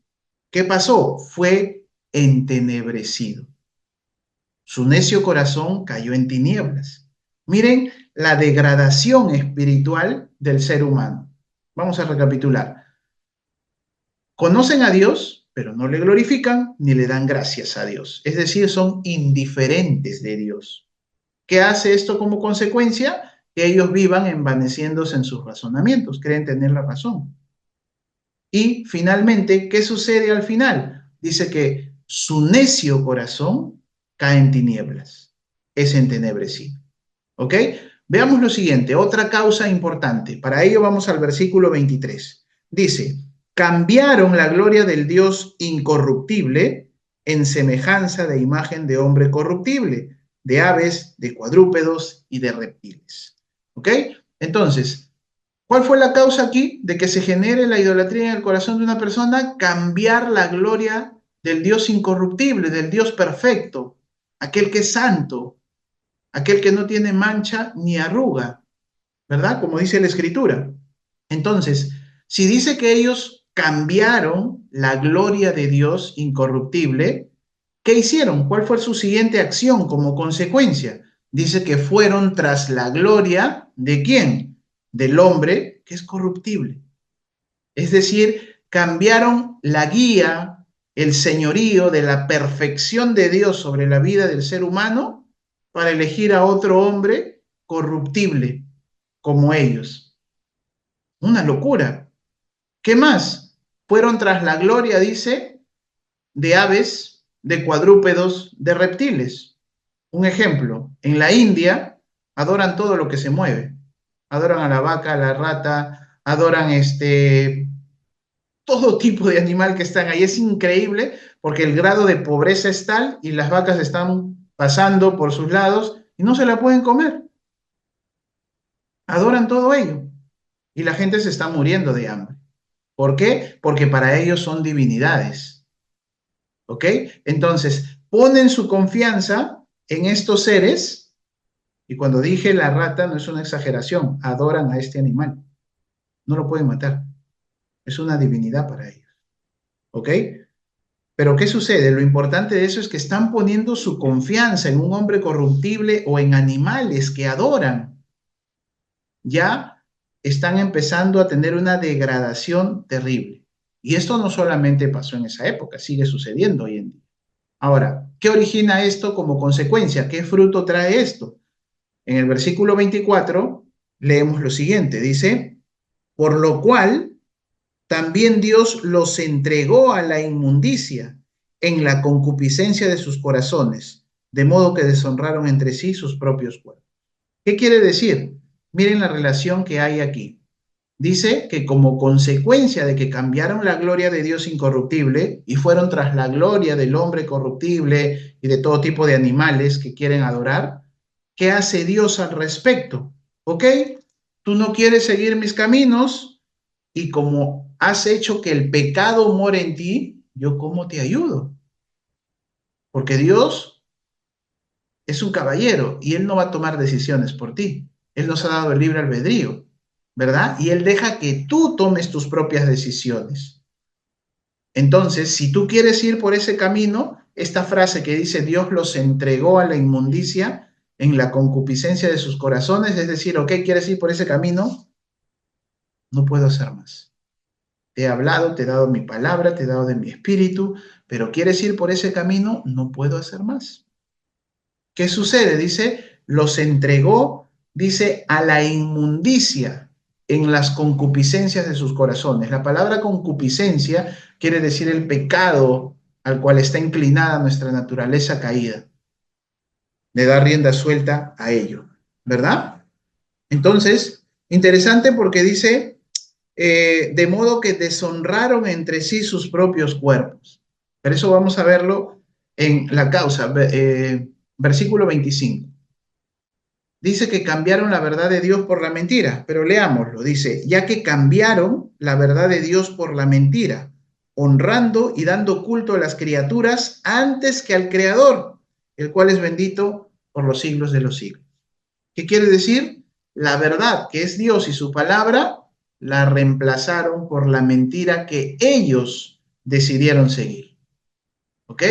¿qué pasó? Fue entenebrecido. Su necio corazón cayó en tinieblas. Miren la degradación espiritual del ser humano. Vamos a recapitular. Conocen a Dios, pero no le glorifican ni le dan gracias a Dios. Es decir, son indiferentes de Dios. ¿Qué hace esto como consecuencia? Que ellos vivan envaneciéndose en sus razonamientos, creen tener la razón. Y finalmente, ¿qué sucede al final? Dice que su necio corazón cae en tinieblas, es entenebrecido. ¿Ok? Veamos lo siguiente, otra causa importante. Para ello vamos al versículo 23. Dice, cambiaron la gloria del Dios incorruptible en semejanza de imagen de hombre corruptible, de aves, de cuadrúpedos y de reptiles. ¿Ok? Entonces, ¿cuál fue la causa aquí de que se genere la idolatría en el corazón de una persona? Cambiar la gloria del Dios incorruptible, del Dios perfecto, aquel que es santo, aquel que no tiene mancha ni arruga, ¿verdad? Como dice la Escritura. Entonces, si dice que ellos cambiaron la gloria de Dios incorruptible, ¿qué hicieron? ¿Cuál fue su siguiente acción como consecuencia? Dice que fueron tras la gloria de ¿quién? Del hombre que es corruptible. Es decir, cambiaron la guía, el señorío de la perfección de Dios sobre la vida del ser humano para elegir a otro hombre corruptible como ellos. Una locura. ¿Qué más? Fueron tras la gloria, dice, de aves, de cuadrúpedos, de reptiles. Un ejemplo, en la India adoran todo lo que se mueve. Adoran a la vaca, a la rata, adoran todo tipo de animal que están ahí. Es increíble porque el grado de pobreza es tal y las vacas están pasando por sus lados y no se la pueden comer. Adoran todo ello y la gente se está muriendo de hambre. ¿Por qué? Porque para ellos son divinidades. ¿Ok? Entonces, ponen su confianza en estos seres y cuando dije la rata no es una exageración, adoran a este animal. No lo pueden matar. Es una divinidad para ellos. ¿Ok? Pero ¿qué sucede? Lo importante de eso es que están poniendo su confianza en un hombre corruptible o en animales que adoran. Ya están empezando a tener una degradación terrible. Y esto no solamente pasó en esa época, sigue sucediendo hoy en día. Ahora, ¿qué origina esto como consecuencia? ¿Qué fruto trae esto? En el versículo 24 leemos lo siguiente, dice, por lo cual también Dios los entregó a la inmundicia en la concupiscencia de sus corazones, de modo que deshonraron entre sí sus propios cuerpos. ¿Qué quiere decir? Miren la relación que hay aquí. Dice que como consecuencia de que cambiaron la gloria de Dios incorruptible y fueron tras la gloria del hombre corruptible y de todo tipo de animales que quieren adorar, ¿qué hace Dios al respecto? ¿Ok? Tú no quieres seguir mis caminos y como has hecho que el pecado more en ti, ¿yo cómo te ayudo? Porque Dios es un caballero y Él no va a tomar decisiones por ti. Él nos ha dado el libre albedrío, ¿verdad? Y Él deja que tú tomes tus propias decisiones. Entonces, si tú quieres ir por ese camino, esta frase que dice Dios los entregó a la inmundicia, en la concupiscencia de sus corazones, es decir, ok, ¿quieres ir por ese camino? No puedo hacer más. Te he hablado, te he dado mi palabra, te he dado de mi espíritu, pero ¿quieres ir por ese camino? No puedo hacer más. ¿Qué sucede? Dice, los entregó, dice, a la inmundicia en las concupiscencias de sus corazones. La palabra concupiscencia quiere decir el pecado al cual está inclinada nuestra naturaleza caída. Le da rienda suelta a ello, ¿verdad? Entonces, interesante porque dice, de modo que deshonraron entre sí sus propios cuerpos. Pero eso vamos a verlo en la causa, versículo 25. Dice que cambiaron la verdad de Dios por la mentira, pero leámoslo. Dice, ya que cambiaron la verdad de Dios por la mentira, honrando y dando culto a las criaturas antes que al Creador, el cual es bendito por los siglos de los siglos. ¿Qué quiere decir? La verdad, que es Dios y su palabra, la reemplazaron por la mentira que ellos decidieron seguir. ¿Ok?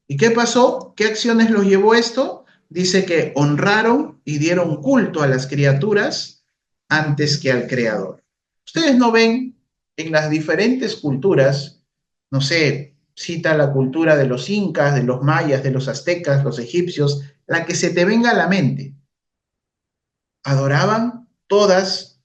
¿Y qué pasó? ¿Qué acciones los llevó esto? Dice que honraron y dieron culto a las criaturas antes que al Creador. Ustedes no ven en las diferentes culturas, no sé, cita la cultura de los incas, de los mayas, de los aztecas, los egipcios, la que se te venga a la mente. ¿Adoraban todas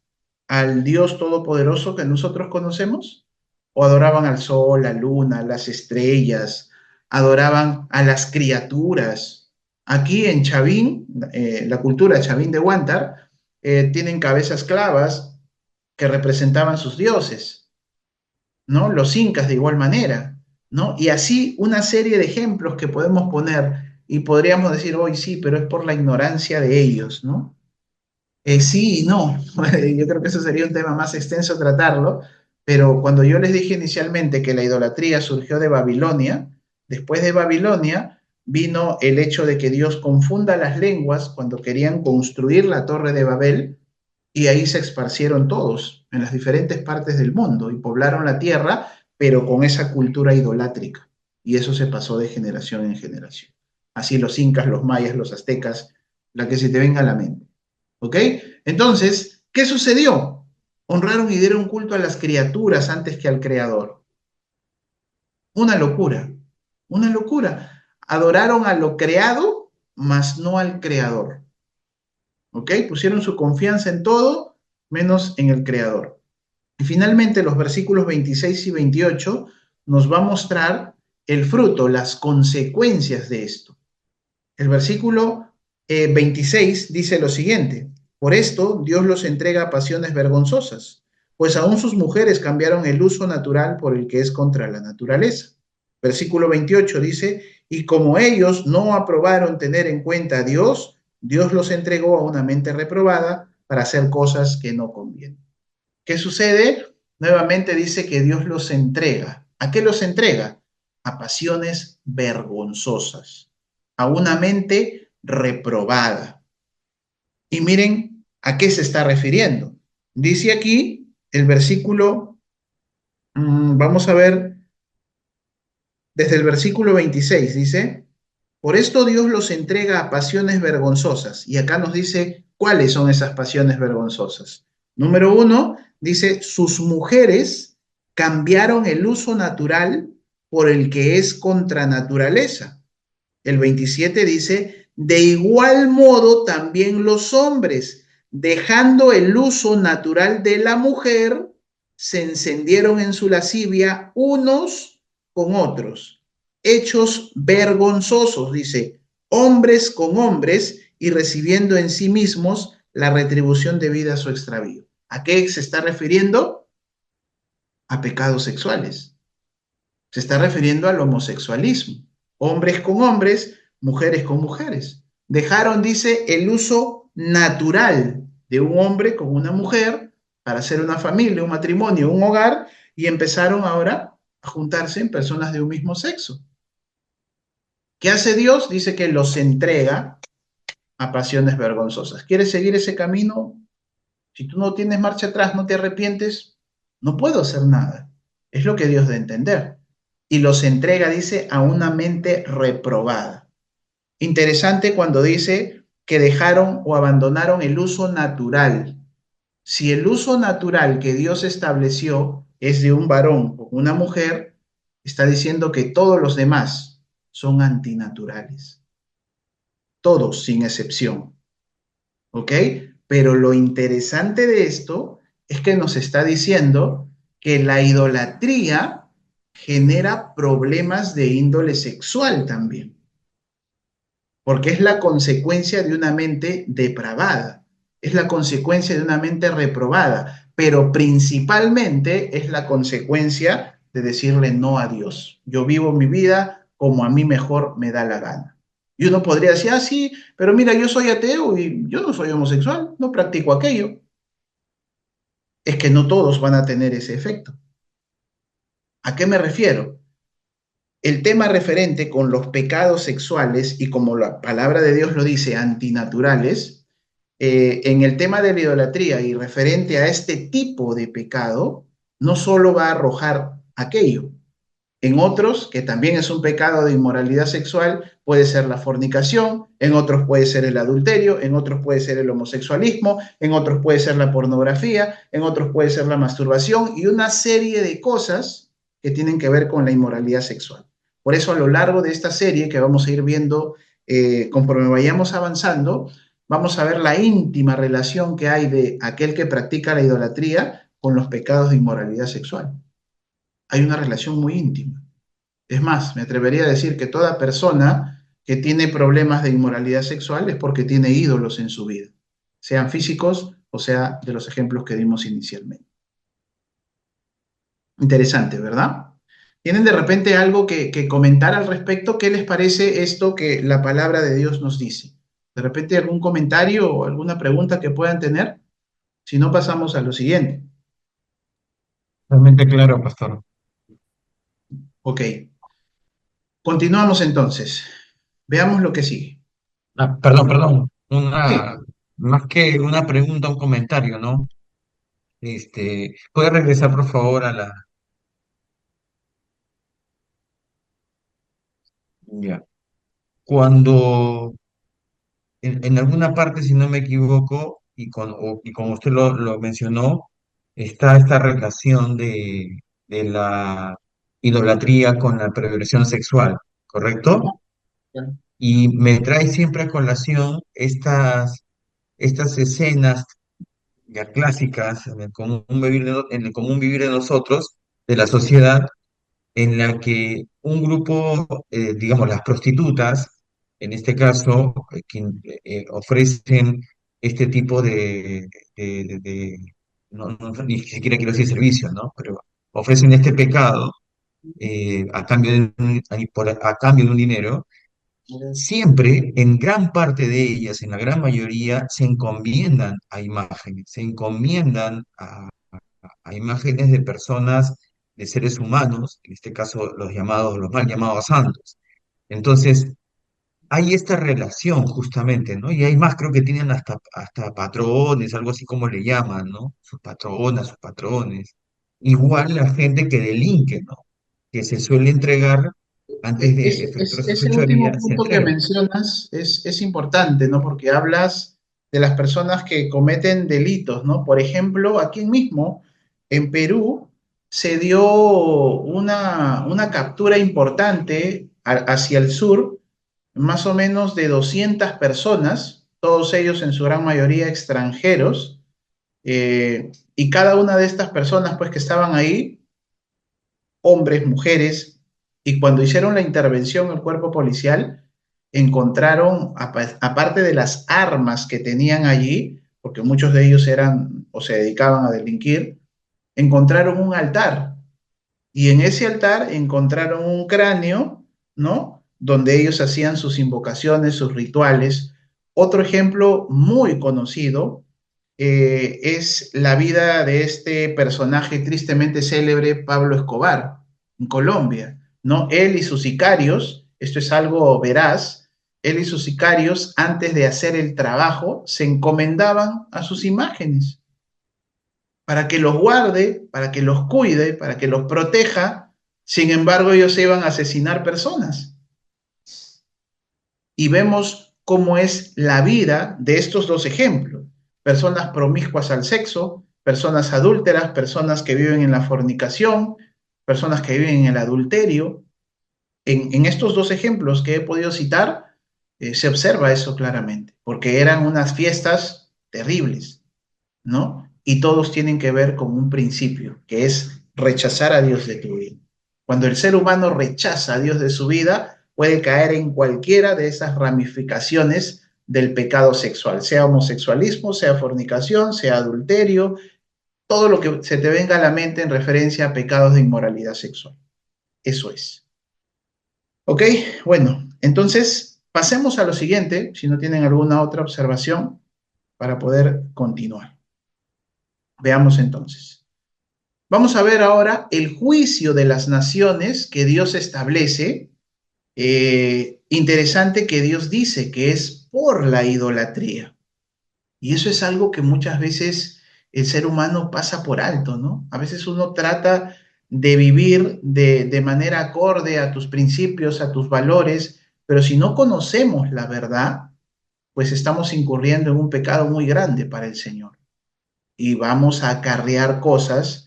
al Dios Todopoderoso que nosotros conocemos? ¿O adoraban al sol, la luna, las estrellas? ¿Adoraban a las criaturas? Aquí en Chavín, la cultura Chavín de Huántar, tienen cabezas clavas que representaban sus dioses, ¿no? Los incas de igual manera, ¿no? Y así una serie de ejemplos que podemos poner y podríamos decir, hoy sí, pero es por la ignorancia de ellos, ¿no? Sí y no. Yo creo que eso sería un tema más extenso tratarlo, pero cuando yo les dije inicialmente que la idolatría surgió de Babilonia, después de Babilonia vino el hecho de que Dios confunda las lenguas cuando querían construir la torre de Babel y ahí se esparcieron todos en las diferentes partes del mundo y poblaron la tierra, pero con esa cultura idolátrica. Y eso se pasó de generación en generación. Así los incas, los mayas, los aztecas, la que se te venga a la mente. ¿Ok? Entonces, ¿qué sucedió? Honraron y dieron culto a las criaturas antes que al Creador. Una locura, una locura. Adoraron a lo creado, mas no al Creador. ¿Ok? Pusieron su confianza en todo, menos en el Creador. Y finalmente, los versículos 26 y 28 nos va a mostrar el fruto, las consecuencias de esto. El versículo 26 dice lo siguiente: por esto Dios los entrega a pasiones vergonzosas, pues aún sus mujeres cambiaron el uso natural por el que es contra la naturaleza. Versículo 28 dice, y como ellos no aprobaron tener en cuenta a Dios, Dios los entregó a una mente reprobada para hacer cosas que no convienen. ¿Qué sucede? Nuevamente dice que Dios los entrega. ¿A qué los entrega? A pasiones vergonzosas, a una mente reprobada. Y miren a qué se está refiriendo. Dice aquí el versículo, vamos a ver, desde el versículo 26, dice, por esto Dios los entrega a pasiones vergonzosas. Y acá nos dice cuáles son esas pasiones vergonzosas. Número 1, dice, sus mujeres cambiaron el uso natural por el que es contra naturaleza. El 27 dice, de igual modo también los hombres, dejando el uso natural de la mujer, se encendieron en su lascivia unos con otros. Hechos vergonzosos, dice, hombres con hombres y recibiendo en sí mismos la retribución debida a su extravío. ¿A qué se está refiriendo? A pecados sexuales. Se está refiriendo al homosexualismo. Hombres con hombres, mujeres con mujeres. Dejaron, dice, el uso natural de un hombre con una mujer para hacer una familia, un matrimonio, un hogar, y empezaron ahora a juntarse en personas de un mismo sexo. ¿Qué hace Dios? Dice que los entrega a pasiones vergonzosas. ¿Quieres seguir ese camino? Si tú no tienes marcha atrás, no te arrepientes, no puedo hacer nada. Es lo que Dios da a entender. Y los entrega, dice, a una mente reprobada. Interesante cuando dice que dejaron o abandonaron el uso natural. Si el uso natural que Dios estableció es de un varón o una mujer, está diciendo que todos los demás son antinaturales. Todos, sin excepción. ¿Ok? Pero lo interesante de esto es que nos está diciendo que la idolatría genera problemas de índole sexual también, porque es la consecuencia de una mente depravada, es la consecuencia de una mente reprobada, pero principalmente es la consecuencia de decirle no a Dios. Yo vivo mi vida como a mí mejor me da la gana. Y uno podría decir, ah, sí, pero mira, yo soy ateo y yo no soy homosexual, no practico aquello. Es que no todos van a tener ese efecto. ¿A qué me refiero? El tema referente con los pecados sexuales y como la palabra de Dios lo dice, antinaturales, en el tema de la idolatría y referente a este tipo de pecado, no solo va a arrojar aquello. En otros, que también es un pecado de inmoralidad sexual, puede ser la fornicación, en otros puede ser el adulterio, en otros puede ser el homosexualismo, en otros puede ser la pornografía, en otros puede ser la masturbación y una serie de cosas que tienen que ver con la inmoralidad sexual. Por eso a lo largo de esta serie que vamos a ir viendo conforme vayamos avanzando, vamos a ver la íntima relación que hay de aquel que practica la idolatría con los pecados de inmoralidad sexual. Hay una relación muy íntima. Es más, me atrevería a decir que toda persona que tiene problemas de inmoralidad sexual es porque tiene ídolos en su vida, sean físicos o sea de los ejemplos que dimos inicialmente. Interesante, ¿verdad? ¿Tienen de repente algo que comentar al respecto? ¿Qué les parece esto que la palabra de Dios nos dice? ¿De repente algún comentario o alguna pregunta que puedan tener? Si no, pasamos a lo siguiente.
Realmente claro, pastor.
Ok, continuamos entonces. Veamos lo que sigue.
Perdón.
Sí,
Más que una pregunta, un comentario, ¿no? ¿Puede regresar por favor a la... Ya. Cuando en alguna parte, si no me equivoco, y como usted lo mencionó, está esta relación de la idolatría con la perversión sexual, ¿correcto? Y me trae siempre a colación estas escenas ya clásicas en el común vivir de nosotros, de la sociedad, en la que un grupo, digamos, las prostitutas, en este caso, quien ofrecen este tipo ni siquiera quiero decir servicio, ¿no? Pero ofrecen este pecado a cambio a cambio de un dinero. Siempre, en gran parte de ellas, en la gran mayoría, se encomiendan a imágenes, se encomiendan a imágenes de personas, de seres humanos, en este caso los mal llamados santos. Entonces, hay esta relación justamente, ¿no? Y hay más, creo que tienen hasta patrones, algo así como le llaman, ¿no? Sus patronas, sus patrones. Igual la gente que delinque, ¿no? Que se suele entregar antes de efectuar su
Ese último
fechoría, se
punto que
entrega.
mencionas es importante, ¿no? Porque hablas de las personas que cometen delitos, ¿no? Por ejemplo, aquí mismo, en Perú, se dio una captura importante hacia el sur, más o menos de 200 personas, todos ellos en su gran mayoría extranjeros, y cada una de estas personas, pues, que estaban ahí, hombres, mujeres, y cuando hicieron la intervención el cuerpo policial, encontraron, aparte de las armas que tenían allí, porque muchos de ellos eran o se dedicaban a delinquir, encontraron un altar y en ese altar encontraron un cráneo, ¿no? Donde ellos hacían sus invocaciones, sus rituales. Otro ejemplo muy conocido es la vida de este personaje tristemente célebre, Pablo Escobar, en Colombia, ¿no? Él y sus sicarios, esto es algo veraz, él y sus sicarios, antes de hacer el trabajo, se encomendaban a sus imágenes para que los guarde, para que los cuide, para que los proteja. Sin embargo, ellos iban a asesinar personas. Y vemos cómo es la vida de estos dos ejemplos. Personas promiscuas al sexo, personas adúlteras, personas que viven en la fornicación, personas que viven en el adulterio. En estos dos ejemplos que he podido citar, se observa eso claramente, porque eran unas fiestas terribles, ¿no? Y todos tienen que ver con un principio, que es rechazar a Dios de tu vida. Cuando el ser humano rechaza a Dios de su vida, puede caer en cualquiera de esas ramificaciones del pecado sexual, sea homosexualismo, sea fornicación, sea adulterio, todo lo que se te venga a la mente en referencia a pecados de inmoralidad sexual. Eso es. Ok, bueno, entonces pasemos a lo siguiente, si no tienen alguna otra observación, para poder continuar. Veamos entonces. Vamos a ver ahora el juicio de las naciones que Dios establece. Interesante que Dios dice que es por la idolatría. Y eso es algo que muchas veces el ser humano pasa por alto, ¿no? A veces uno trata de vivir de manera acorde a tus principios, a tus valores, pero si no conocemos la verdad, pues estamos incurriendo en un pecado muy grande para el Señor. Y vamos a acarrear cosas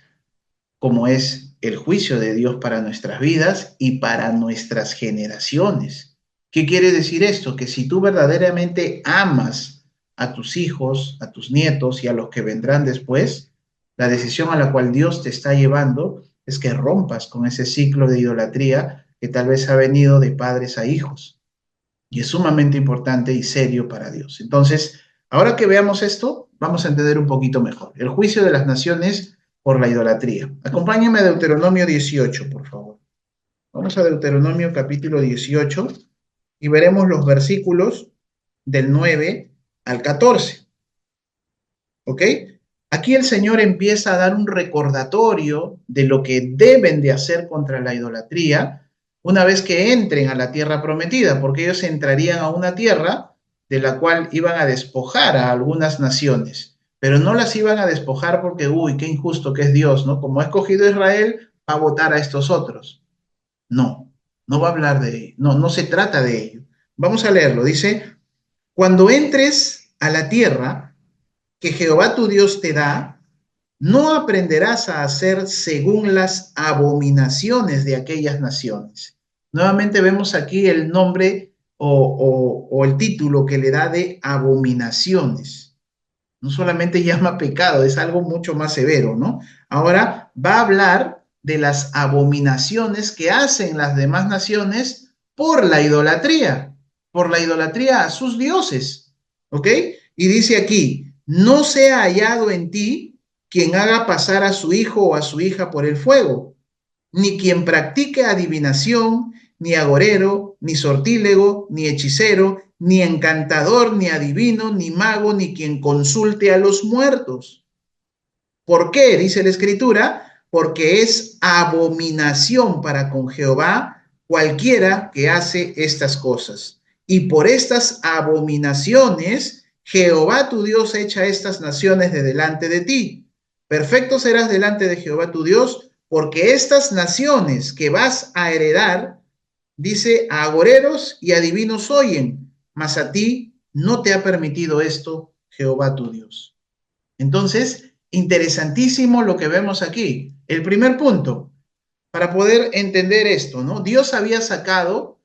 como es el juicio de Dios para nuestras vidas y para nuestras generaciones. ¿Qué quiere decir esto? Que si tú verdaderamente amas a tus hijos, a tus nietos y a los que vendrán después, la decisión a la cual Dios te está llevando es que rompas con ese ciclo de idolatría que tal vez ha venido de padres a hijos. Y es sumamente importante y serio para Dios. Entonces, ahora que veamos esto, vamos a entender un poquito mejor. El juicio de las naciones por la idolatría. Acompáñenme a Deuteronomio 18, por favor. Vamos a Deuteronomio capítulo 18 y veremos los versículos del 9 al 14. ¿Ok? Aquí el Señor empieza a dar un recordatorio de lo que deben de hacer contra la idolatría una vez que entren a la tierra prometida, porque ellos entrarían a una tierra de la cual iban a despojar a algunas naciones, pero no las iban a despojar porque, uy, qué injusto que es Dios, ¿no? Como ha escogido a Israel, va a votar a estos otros. No, no va a hablar de ello, no se trata de ello. Vamos a leerlo, dice, cuando entres a la tierra que Jehová tu Dios te da, no aprenderás a hacer según las abominaciones de aquellas naciones. Nuevamente vemos aquí el nombre o el título que le da de abominaciones. No solamente llama pecado, es algo mucho más severo, ¿no? Ahora va a hablar de las abominaciones que hacen las demás naciones por la idolatría a sus dioses, ¿ok? Y dice aquí, no sea hallado en ti quien haga pasar a su hijo o a su hija por el fuego, ni quien practique adivinación, ni agorero, ni sortílego, ni hechicero, ni encantador, ni adivino, ni mago, ni quien consulte a los muertos. ¿Por qué? Dice la Escritura, porque es abominación para con Jehová cualquiera que hace estas cosas. Y por estas abominaciones, Jehová tu Dios echa estas naciones de delante de ti. Perfecto serás delante de Jehová tu Dios, porque estas naciones que vas a heredar, dice, a agoreros y adivinos oyen, mas a ti no te ha permitido esto Jehová tu Dios. Entonces, interesantísimo lo que vemos aquí. El primer punto, para poder entender esto, ¿no? Dios había sacado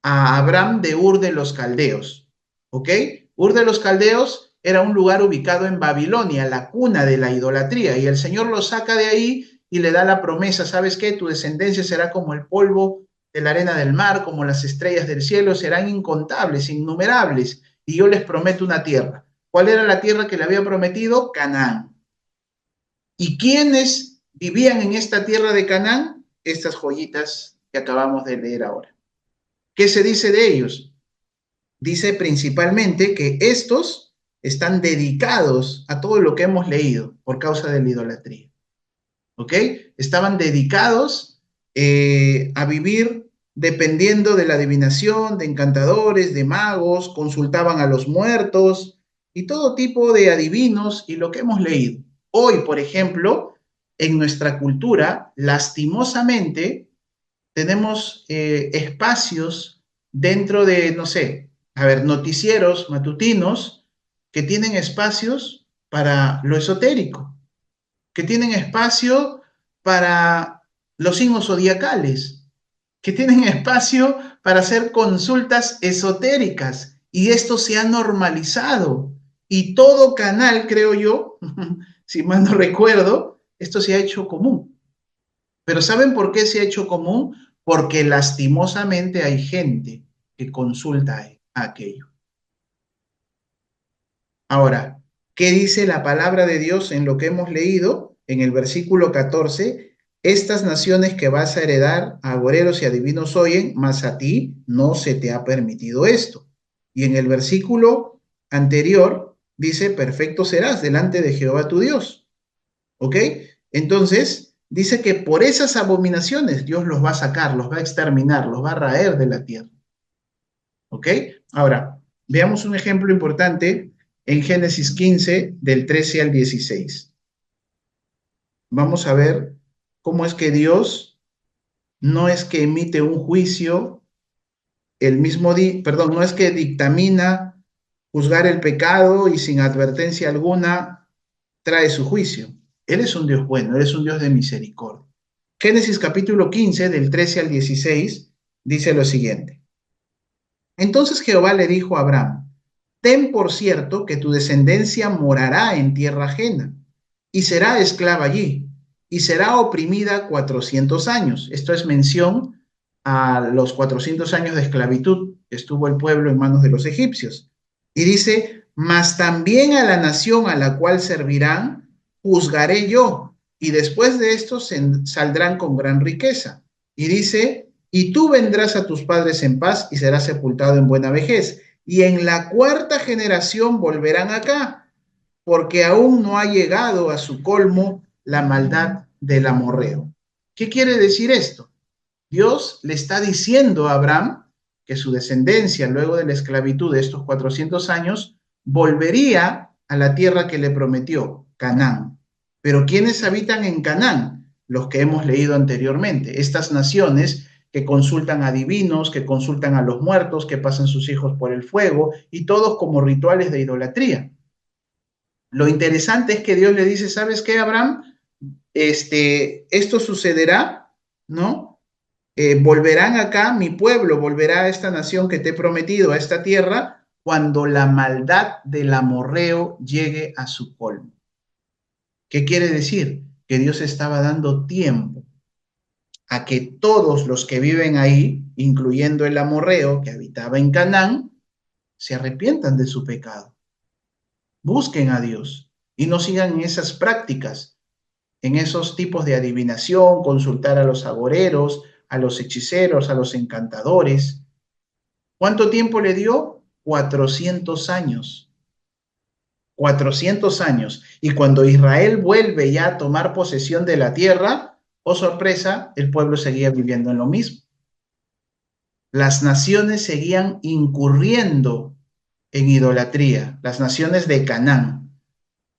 a Abraham de Ur de los Caldeos, ¿ok? Ur de los Caldeos era un lugar ubicado en Babilonia, la cuna de la idolatría, y el Señor lo saca de ahí y le da la promesa, ¿sabes qué? Tu descendencia será como el polvo de la arena del mar, como las estrellas del cielo, serán incontables, innumerables, y yo les prometo una tierra. ¿Cuál era la tierra que le había prometido? Canaán. ¿Y quiénes vivían en esta tierra de Canaán? Estas joyitas que acabamos de leer ahora. ¿Qué se dice de ellos? Dice principalmente que estos están dedicados a todo lo que hemos leído por causa de la idolatría. ¿Ok? Estaban dedicados a vivir dependiendo de la adivinación, de encantadores, de magos, consultaban a los muertos y todo tipo de adivinos y lo que hemos leído. Hoy, por ejemplo, en nuestra cultura, lastimosamente, tenemos espacios dentro de, no sé, a ver, noticieros matutinos que tienen espacios para lo esotérico, que tienen espacio para los signos zodiacales, que tienen espacio para hacer consultas esotéricas, y esto se ha normalizado. Y todo canal, creo yo, si mal no recuerdo, esto se ha hecho común. Pero ¿saben por qué se ha hecho común? Porque lastimosamente hay gente que consulta aquello. Ahora, ¿qué dice la palabra de Dios en lo que hemos leído? En el versículo 14, estas naciones que vas a heredar, agoreros y adivinos oyen, mas a ti no se te ha permitido esto. Y en el versículo anterior dice, perfecto serás delante de Jehová tu Dios. ¿Ok? Entonces, dice que por esas abominaciones Dios los va a sacar, los va a exterminar, los va a raer de la tierra. ¿Ok? Ahora, veamos un ejemplo importante en Génesis 15, del 13 al 16. Vamos a ver cómo es que Dios no es que emite un juicio el mismo día, perdón, no es que dictamina juzgar el pecado y sin advertencia alguna trae su juicio. Él es un Dios bueno, Él es un Dios de misericordia. Génesis capítulo 15, del 13 al 16, dice lo siguiente. Entonces Jehová le dijo a Abraham, ten por cierto que tu descendencia morará en tierra ajena, y será esclava allí, y será oprimida 400 años. Esto es mención a los 400 años de esclavitud que estuvo el pueblo en manos de los egipcios. Y dice, mas también a la nación a la cual servirán, juzgaré yo, y después de esto saldrán con gran riqueza. Y dice, y tú vendrás a tus padres en paz y serás sepultado en buena vejez. Y en la cuarta generación volverán acá, porque aún no ha llegado a su colmo la maldad del amorreo. ¿Qué quiere decir esto? Dios le está diciendo a Abraham que su descendencia, luego de la esclavitud de estos 400 años, volvería a la tierra que le prometió, Canaán. Pero ¿quiénes habitan en Canaán? Los que hemos leído anteriormente, estas naciones que consultan a divinos, que consultan a los muertos, que pasan sus hijos por el fuego, y todos como rituales de idolatría. Lo interesante es que Dios le dice, ¿sabes qué, Abraham? Esto sucederá, ¿no? Volverán acá, mi pueblo volverá a esta nación que te he prometido, a esta tierra, cuando la maldad del amorreo llegue a su colmo. ¿Qué quiere decir? Que Dios estaba dando tiempo a que todos los que viven ahí, incluyendo el amorreo que habitaba en Canaán, se arrepientan de su pecado, busquen a Dios y no sigan en esas prácticas, en esos tipos de adivinación, consultar a los agoreros, a los hechiceros, a los encantadores. ¿Cuánto tiempo le dio? 400 años. 400 años. Y cuando Israel vuelve ya a tomar posesión de la tierra, oh sorpresa, el pueblo seguía viviendo en lo mismo. Las naciones seguían incurriendo en idolatría, las naciones de Canaán.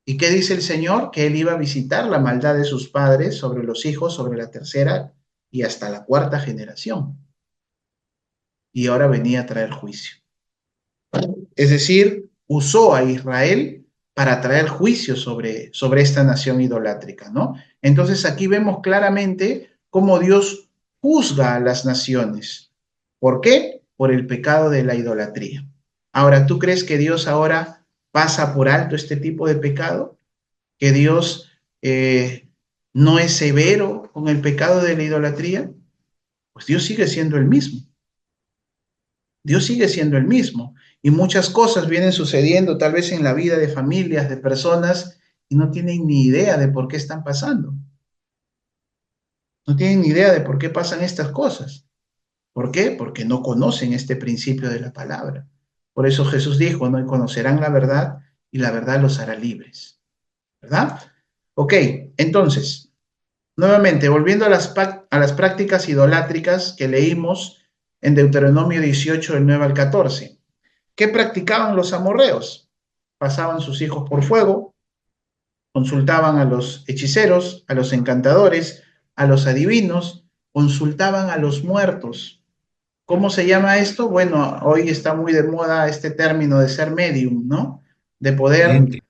¿Y qué dice el Señor? Que Él iba a visitar la maldad de sus padres sobre los hijos, sobre la tercera y hasta la cuarta generación. Y ahora venía a traer juicio. Es decir, usó a Israel para traer juicio sobre esta nación idolátrica, ¿no? Entonces aquí vemos claramente cómo Dios juzga a las naciones. ¿Por qué? Por el pecado de la idolatría. Ahora, ¿tú crees que Dios ahora pasa por alto este tipo de pecado? ¿Que Dios no es severo con el pecado de la idolatría? Pues Dios sigue siendo el mismo. Dios sigue siendo el mismo. Y muchas cosas vienen sucediendo tal vez en la vida de familias, de personas, y no tienen ni idea de por qué están pasando. No tienen ni idea de por qué pasan estas cosas. ¿Por qué? Porque no conocen este principio de la palabra. Por eso Jesús dijo, no conocerán la verdad y la verdad los hará libres. ¿Verdad? Ok, entonces, nuevamente, volviendo a las prácticas idolátricas que leímos en Deuteronomio 18, del 9 al 14. ¿Qué practicaban los amorreos? Pasaban sus hijos por fuego, consultaban a los hechiceros, a los encantadores, a los adivinos, consultaban a los muertos. ¿Cómo se llama esto? Bueno, hoy está muy de moda este término de ser medium, ¿no? De poder,
Vidente.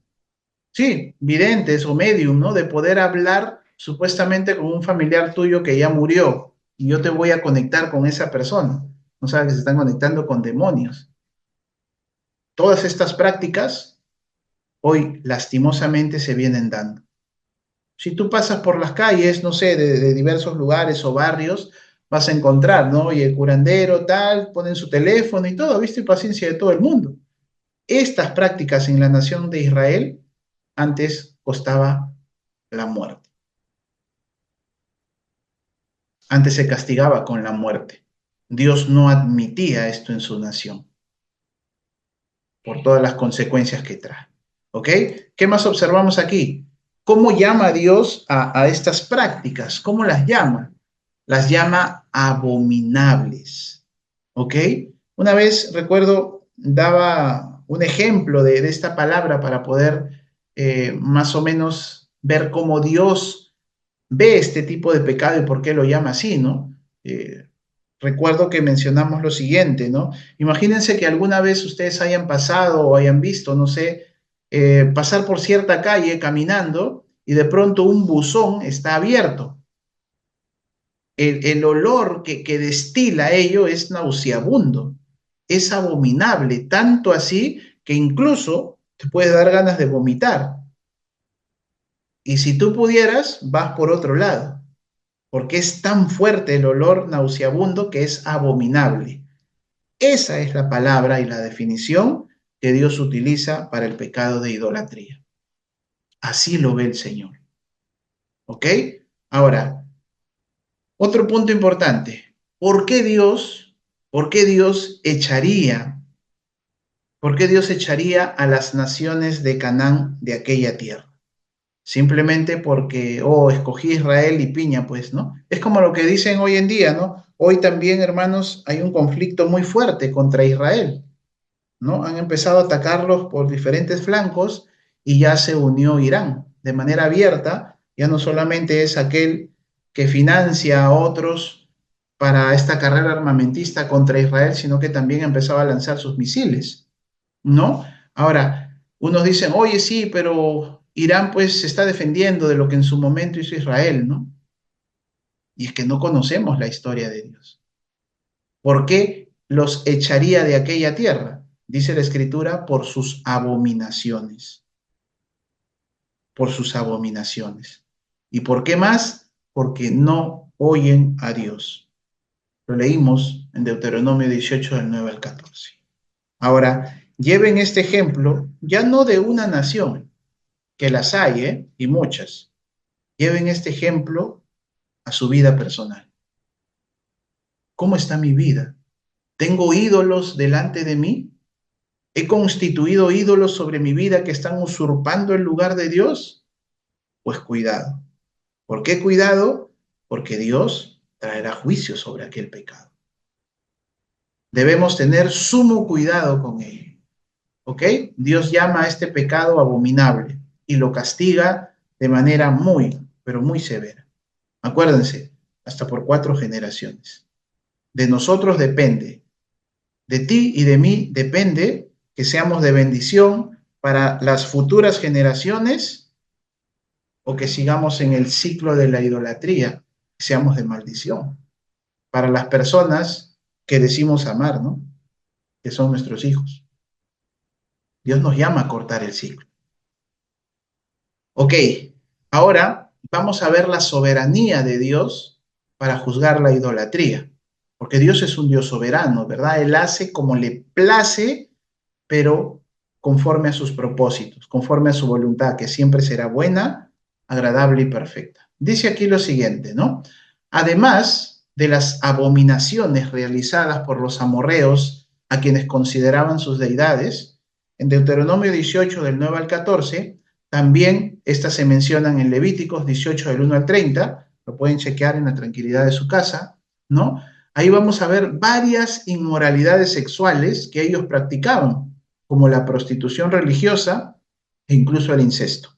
sí, videntes o medium, ¿no? De poder hablar supuestamente con un familiar tuyo que ya murió y yo te voy a conectar con esa persona. No sabes que se están conectando con demonios. Todas estas prácticas hoy lastimosamente se vienen dando. Si tú pasas por las calles, no sé, de diversos lugares o barrios, vas a encontrar, ¿no? Y el curandero, tal, ponen su teléfono y todo, ¿viste? Paciencia de todo el mundo. Estas prácticas en la nación de Israel antes costaba la muerte. Antes se castigaba con la muerte. Dios no admitía esto en su nación por todas las consecuencias que trae. ¿Ok? ¿Qué más observamos aquí? ¿Cómo llama Dios a estas prácticas? ¿Cómo las llama? Las llama abominables. ¿Ok? Una vez recuerdo, daba un ejemplo de esta palabra para poder más o menos ver cómo Dios ve este tipo de pecado y por qué lo llama así, ¿no? Recuerdo que mencionamos lo siguiente, ¿no? Imagínense que alguna vez ustedes hayan pasado o hayan visto, no sé, pasar por cierta calle caminando y de pronto un buzón está abierto. El olor que destila ello es nauseabundo, es abominable, tanto así que incluso te puede dar ganas de vomitar. Y si tú pudieras, vas por otro lado, porque es tan fuerte el olor nauseabundo que es abominable. Esa es la palabra y la definición que Dios utiliza para el pecado de idolatría. Así lo ve el Señor. ¿Ok? Ahora, otro punto importante. Por qué Dios echaría, por qué Dios echaría a las naciones de Canaán de aquella tierra? Simplemente porque, oh, escogí Israel y piña, pues, ¿no? Es como lo que dicen hoy en día, ¿no? Hoy también, hermanos, hay un conflicto muy fuerte contra Israel, ¿no? Han empezado a atacarlos por diferentes flancos y ya se unió Irán de manera abierta. Ya no solamente es aquel que financia a otros para esta carrera armamentista contra Israel, sino que también empezaba a lanzar sus misiles, ¿no? Ahora, unos dicen, oye, sí, pero Irán pues se está defendiendo de lo que en su momento hizo Israel, ¿no? Y es que no conocemos la historia de Dios. ¿Por qué los echaría de aquella tierra? Dice la Escritura, por sus abominaciones, por sus abominaciones. ¿Y por qué más? Porque no oyen a Dios. Lo leímos en Deuteronomio 18, del 9 al 14. Ahora, lleven este ejemplo ya no de una nación, que las hay, y muchas. Lleven este ejemplo a su vida personal. ¿Cómo está mi vida? ¿Tengo ídolos delante de mí? ¿He constituido ídolos sobre mi vida que están usurpando el lugar de Dios? Pues cuidado. ¿Por qué cuidado? Porque Dios traerá juicio sobre aquel pecado. Debemos tener sumo cuidado con ello. ¿Ok? Dios llama a este pecado abominable y lo castiga de manera muy, pero muy severa. Acuérdense, hasta por 4 generaciones. De nosotros depende, de ti y de mí depende que seamos de bendición para las futuras generaciones o que sigamos en el ciclo de la idolatría, que seamos de maldición para las personas que decimos amar, ¿no? Que son nuestros hijos. Dios nos llama a cortar el ciclo. Ok, ahora vamos a ver la soberanía de Dios para juzgar la idolatría, porque Dios es un Dios soberano, ¿verdad? Él hace como le place, pero conforme a sus propósitos, conforme a su voluntad, que siempre será buena, agradable y perfecta. Dice aquí lo siguiente, ¿no? Además de las abominaciones realizadas por los amorreos, a quienes consideraban sus deidades, en Deuteronomio 18, del 9 al 14, también estas se mencionan en Levíticos 18, del 1 al 30, lo pueden chequear en la tranquilidad de su casa, ¿no? Ahí vamos a ver varias inmoralidades sexuales que ellos practicaban, como la prostitución religiosa e incluso el incesto.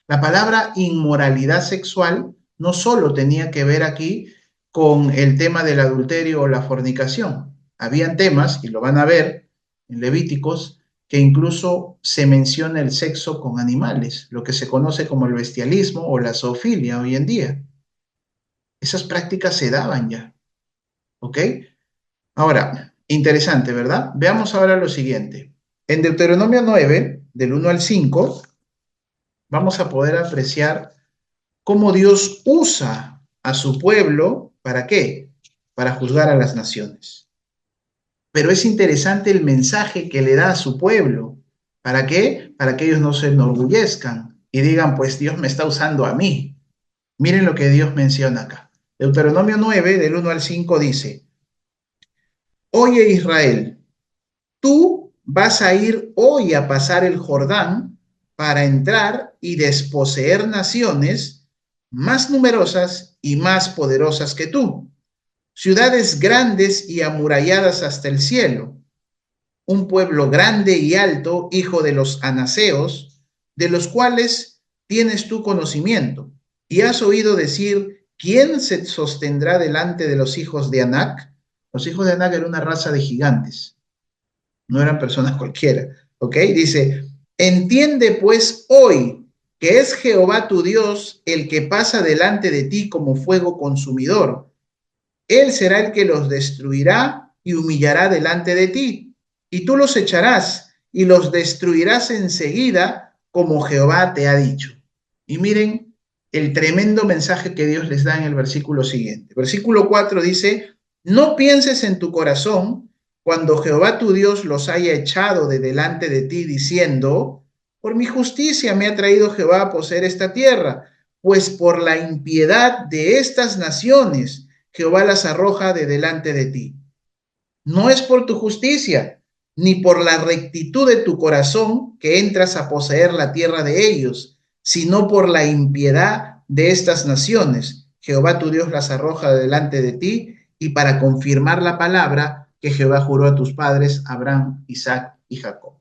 La palabra inmoralidad sexual no solo tenía que ver aquí con el tema del adulterio o la fornicación, Habían temas, y lo van a ver en Levíticos, que incluso se menciona el sexo con animales, lo que se conoce como el bestialismo o la zoofilia hoy en día. Esas prácticas se daban ya, ¿ok? Ahora, interesante, ¿verdad? Veamos ahora lo siguiente. En Deuteronomio 9, del 1 al 5, vamos a poder apreciar cómo Dios usa a su pueblo, ¿para qué? Para juzgar a las naciones. Pero es interesante el mensaje que le da a su pueblo. ¿Para qué? Para que ellos no se enorgullezcan y digan, pues Dios me está usando a mí. Miren lo que Dios menciona acá. Deuteronomio 9, del 1 al 5 dice, Oye Israel, tú vas a ir hoy a pasar el Jordán para entrar y desposeer naciones más numerosas y más poderosas que tú, ciudades grandes y amuralladas hasta el cielo, un pueblo grande y alto, hijo de los anaseos, de los cuales tienes tú conocimiento, y has oído decir, ¿quién se sostendrá delante de los hijos de Anac? Los hijos de Anac eran una raza de gigantes, no eran personas cualquiera, ¿ok? Dice, entiende pues hoy que es Jehová tu Dios el que pasa delante de ti como fuego consumidor. Él será el que los destruirá y humillará delante de ti, y tú los echarás y los destruirás enseguida como Jehová te ha dicho. Y miren el tremendo mensaje que Dios les da en el versículo siguiente. Versículo 4 dice, no pienses en tu corazón cuando Jehová tu Dios los haya echado de delante de ti, diciendo, por mi justicia me ha traído Jehová a poseer esta tierra, pues por la impiedad de estas naciones Jehová las arroja de delante de ti. No es por tu justicia, ni por la rectitud de tu corazón que entras a poseer la tierra de ellos, sino por la impiedad de estas naciones. Jehová tu Dios las arroja de delante de ti, y para confirmar la palabra que Jehová juró a tus padres, Abraham, Isaac y Jacob.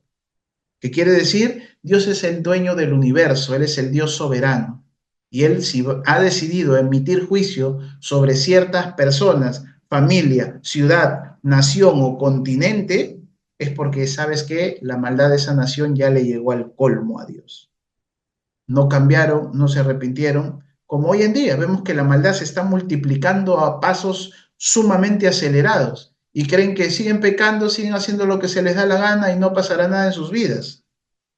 ¿Qué quiere decir? Dios es el dueño del universo, Él es el Dios soberano. Y Él, si ha decidido emitir juicio sobre ciertas personas, familia, ciudad, nación o continente, es porque sabes que la maldad de esa nación ya le llegó al colmo a Dios. No cambiaron, no se arrepintieron, como hoy en día vemos que la maldad se está multiplicando a pasos sumamente acelerados y creen que siguen pecando, siguen haciendo lo que se les da la gana y no pasará nada en sus vidas,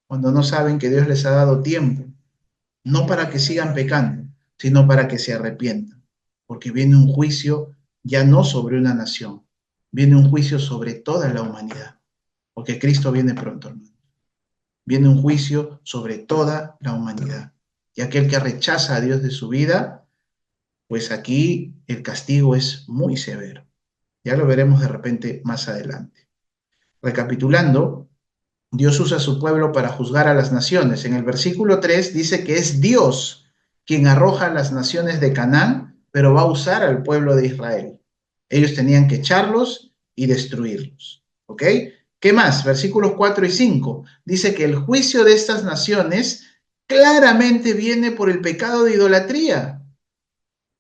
cuando no saben que Dios les ha dado tiempo, no para que sigan pecando, sino para que se arrepientan, porque viene un juicio ya no sobre una nación, viene un juicio sobre toda la humanidad, porque Cristo viene pronto, hermano. Viene un juicio sobre toda la humanidad. Y aquel que rechaza a Dios de su vida, pues aquí el castigo es muy severo. Ya lo veremos de repente más adelante. Recapitulando, Dios usa a su pueblo para juzgar a las naciones. En el versículo 3 dice que es Dios quien arroja a las naciones de Canaán, pero va a usar al pueblo de Israel. Ellos tenían que echarlos y destruirlos. ¿Ok? ¿Qué más? Versículos 4 y 5. Dice que el juicio de estas naciones claramente viene por el pecado de idolatría.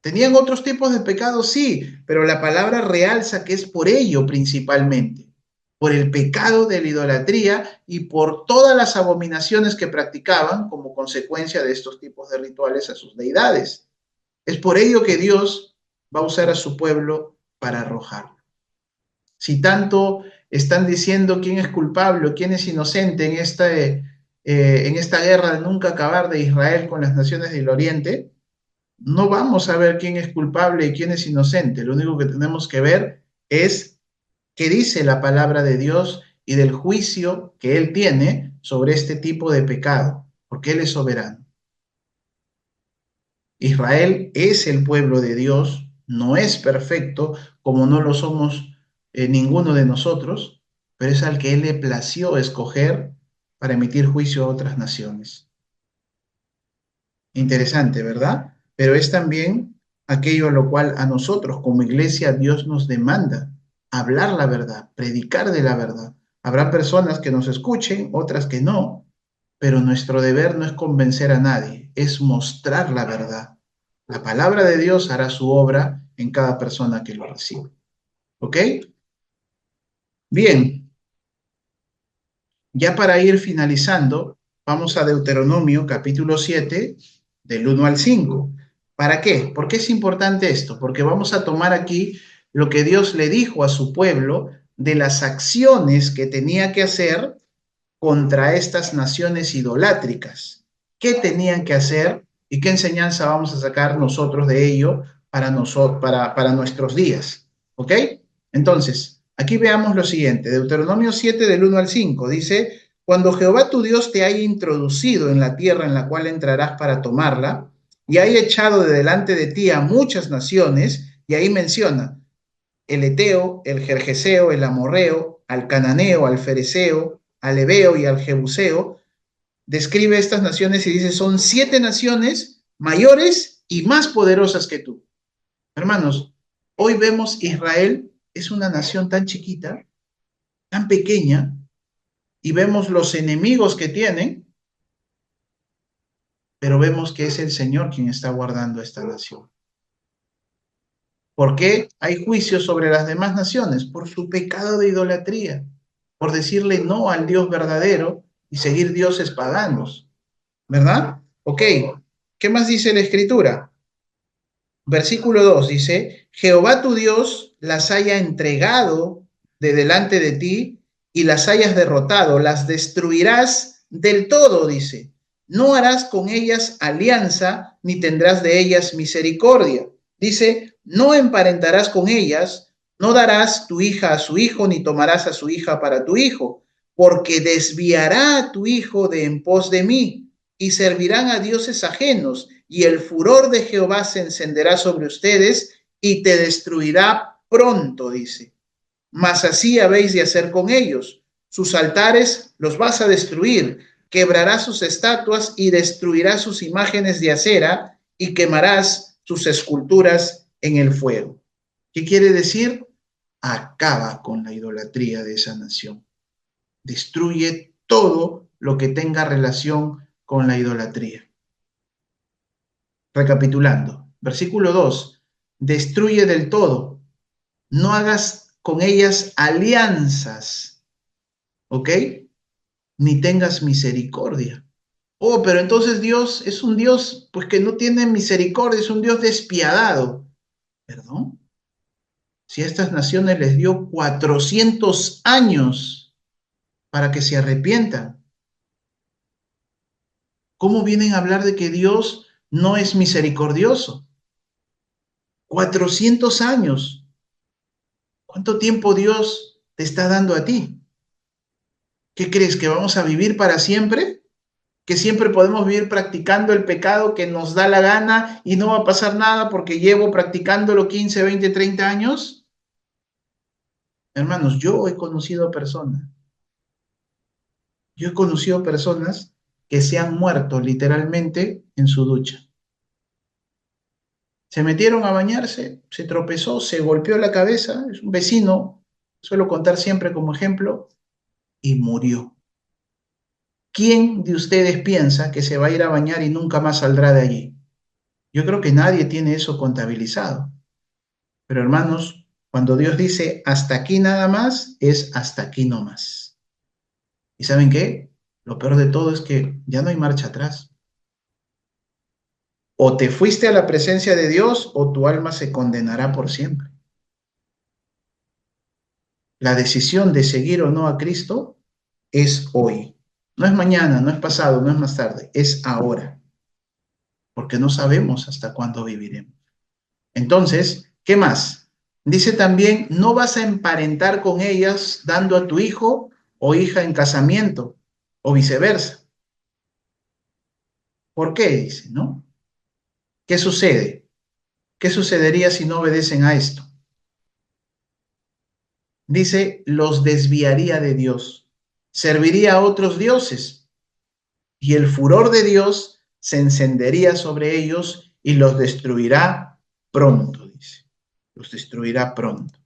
¿Tenían otros tipos de pecados? Sí, pero la palabra realza que es por ello principalmente, por el pecado de la idolatría y por todas las abominaciones que practicaban como consecuencia de estos tipos de rituales a sus deidades. Es por ello que Dios va a usar a su pueblo para arrojarlo. Si tanto están diciendo quién es culpable o quién es inocente en esta guerra de nunca acabar de Israel con las naciones del Oriente, no vamos a ver quién es culpable y quién es inocente. Lo único que tenemos que ver es qué dice la palabra de Dios y del juicio que Él tiene sobre este tipo de pecado, porque Él es soberano. Israel es el pueblo de Dios, no es perfecto, como no lo somos ninguno de nosotros, pero es al que Él le plació escoger para emitir juicio a otras naciones. Interesante, ¿verdad? Pero es también aquello a lo cual a nosotros como iglesia Dios nos demanda hablar la verdad, predicar de la verdad. Habrá personas que nos escuchen, otras que no, pero nuestro deber no es convencer a nadie, es mostrar la verdad. La palabra de Dios hará su obra en cada persona que lo reciba. ¿Ok? Bien, ya para ir finalizando, vamos a Deuteronomio capítulo 7, del 1 al 5. ¿Para qué? ¿Por qué es importante esto? Porque vamos a tomar aquí lo que Dios le dijo a su pueblo de las acciones que tenía que hacer contra estas naciones idolátricas. ¿Qué tenían que hacer y qué enseñanza vamos a sacar nosotros de ello para nuestros días? ¿Ok? Entonces, aquí veamos lo siguiente. Deuteronomio 7 del 1 al 5 dice, cuando Jehová tu Dios te haya introducido en la tierra en la cual entrarás para tomarla, y haya echado de delante de ti a muchas naciones, y ahí menciona el Eteo, el Gergeseo, el Amorreo, al Cananeo, al Fereceo, al Ebeo y al Jebuseo, describe estas naciones y dice, son 7 naciones mayores y más poderosas que tú. Hermanos, hoy vemos Israel es una nación tan chiquita, tan pequeña, y vemos los enemigos que tienen, pero vemos que es el Señor quien está guardando esta nación. ¿Por qué hay juicio sobre las demás naciones? Por su pecado de idolatría, por decirle no al Dios verdadero y seguir dioses paganos, ¿verdad? Ok, ¿qué más dice la Escritura? Versículo 2 dice, Jehová tu Dios las haya entregado de delante de ti y las hayas derrotado, las destruirás del todo, dice. No harás con ellas alianza, ni tendrás de ellas misericordia. Dice, no emparentarás con ellas, no darás tu hija a su hijo, ni tomarás a su hija para tu hijo, porque desviará a tu hijo de en pos de mí, y servirán a dioses ajenos, y el furor de Jehová se encenderá sobre ustedes, y te destruirá pronto, dice. Mas así habéis de hacer con ellos. Sus altares los vas a destruir, quebrarás sus estatuas y destruirás sus imágenes de acera y quemarás sus esculturas en el fuego. ¿Qué quiere decir? Acaba con la idolatría de esa nación. Destruye todo lo que tenga relación con la idolatría. Recapitulando, versículo 2, destruye del todo, no hagas con ellas alianzas, ¿ok? Ni tengas misericordia. Oh, pero entonces Dios es un Dios, pues que no tiene misericordia, es un Dios despiadado. ¿Perdón? Si a estas naciones les dio 400 años para que se arrepientan, ¿cómo vienen a hablar de que Dios no es misericordioso? 400 años. ¿Cuánto tiempo Dios te está dando a ti? ¿Qué crees? ¿Que vamos a vivir para siempre? ¿Que siempre podemos vivir practicando el pecado que nos da la gana y no va a pasar nada porque llevo practicándolo 15, 20, 30 años? Hermanos, yo he conocido personas que se han muerto literalmente en su ducha. Se metieron a bañarse, se tropezó, se golpeó la cabeza, es un vecino, suelo contar siempre como ejemplo, y murió. ¿Quién de ustedes piensa que se va a ir a bañar y nunca más saldrá de allí? Yo creo que nadie tiene eso contabilizado. Pero hermanos, cuando Dios dice hasta aquí nada más, es hasta aquí no más. ¿Y saben qué? Lo peor de todo es que ya no hay marcha atrás. O te fuiste a la presencia de Dios o tu alma se condenará por siempre. La decisión de seguir o no a Cristo es hoy. No es mañana, no es pasado, no es más tarde, es ahora. Porque no sabemos hasta cuándo viviremos. Entonces, ¿qué más? Dice también, no vas a emparentar con ellas dando a tu hijo o hija en casamiento o viceversa. ¿Por qué? Dice, ¿no? ¿Qué sucede? ¿Qué sucedería si no obedecen a esto? Dice, los desviaría de Dios, serviría a otros dioses y el furor de Dios se encendería sobre ellos y los destruirá pronto, dice. Los destruirá pronto.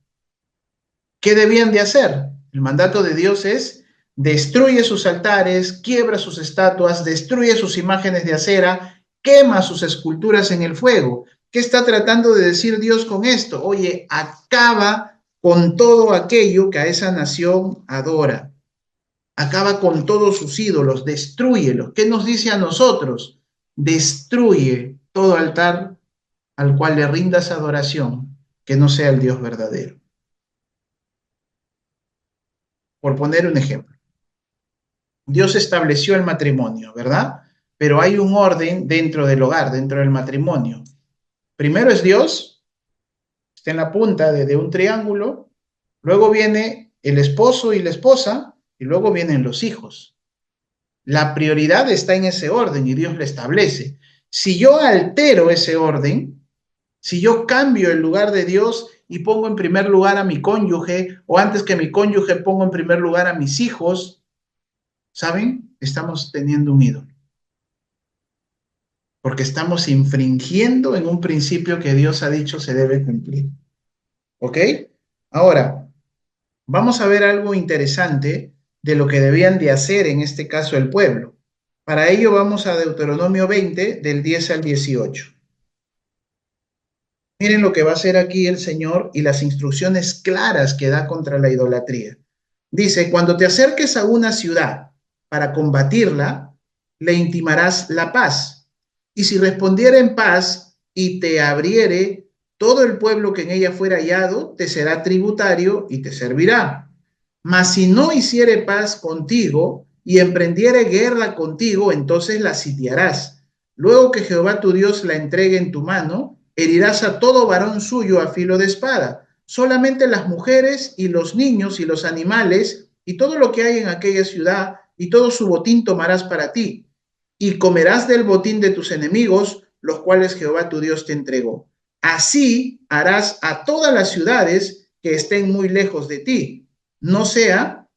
¿Qué debían de hacer? El mandato de Dios es, destruye sus altares, quiebra sus estatuas, destruye sus imágenes de acera, quema sus esculturas en el fuego. ¿Qué está tratando de decir Dios con esto? Oye, acaba con todo aquello que a esa nación adora. Acaba con todos sus ídolos, destrúyelos. ¿Qué nos dice a nosotros? Destruye todo altar al cual le rindas adoración, que no sea el Dios verdadero. Por poner un ejemplo, Dios estableció el matrimonio, ¿verdad? Pero hay un orden dentro del hogar, dentro del matrimonio. Primero es Dios, está en la punta de un triángulo, luego viene el esposo y la esposa, y luego vienen los hijos. La prioridad está en ese orden y Dios lo establece. Si yo altero ese orden, si yo cambio el lugar de Dios y pongo en primer lugar a mi cónyuge, o antes que mi cónyuge pongo en primer lugar a mis hijos, ¿saben? Estamos teniendo un ídolo. Porque estamos infringiendo en un principio que Dios ha dicho se debe cumplir. ¿Ok? Ahora, vamos a ver algo interesante de lo que debían de hacer en este caso el pueblo. Para ello vamos a Deuteronomio 20, del 10 al 18. Miren lo que va a hacer aquí el Señor y las instrucciones claras que da contra la idolatría. Dice, cuando te acerques a una ciudad para combatirla, le intimarás la paz. Y si respondiera en paz y te abriere, todo el pueblo que en ella fuera hallado te será tributario y te servirá. Mas si no hiciere paz contigo y emprendiere guerra contigo, entonces la sitiarás. Luego que Jehová tu Dios la entregue en tu mano, herirás a todo varón suyo a filo de espada. Solamente las mujeres y los niños y los animales y todo lo que hay en aquella ciudad y todo su botín tomarás para ti. Y comerás del botín de tus enemigos, los cuales Jehová tu Dios te entregó. Así harás a todas las ciudades que estén muy lejos de ti. No sean,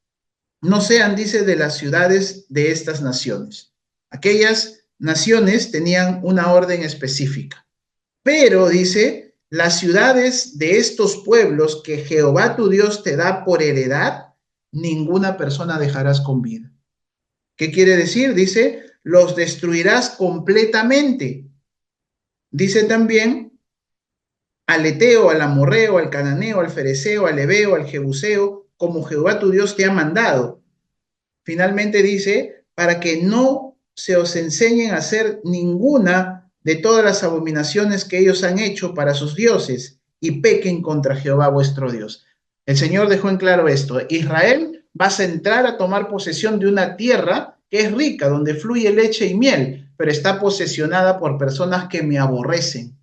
dice, de las ciudades de estas naciones. Aquellas naciones tenían una orden específica. Pero, dice, las ciudades de estos pueblos que Jehová tu Dios te da por heredad, ninguna persona dejarás con vida. ¿Qué quiere decir? Dice, los destruirás completamente. Dice también, al eteo, al amorreo, al cananeo, al fereceo, al heveo, al jebuseo, como Jehová tu Dios te ha mandado. Finalmente dice, para que no se os enseñen a hacer ninguna de todas las abominaciones que ellos han hecho para sus dioses y pequen contra Jehová vuestro Dios. El Señor dejó en claro esto. Israel va a entrar a tomar posesión de una tierra que es rica, donde fluye leche y miel, pero está posesionada por personas que me aborrecen,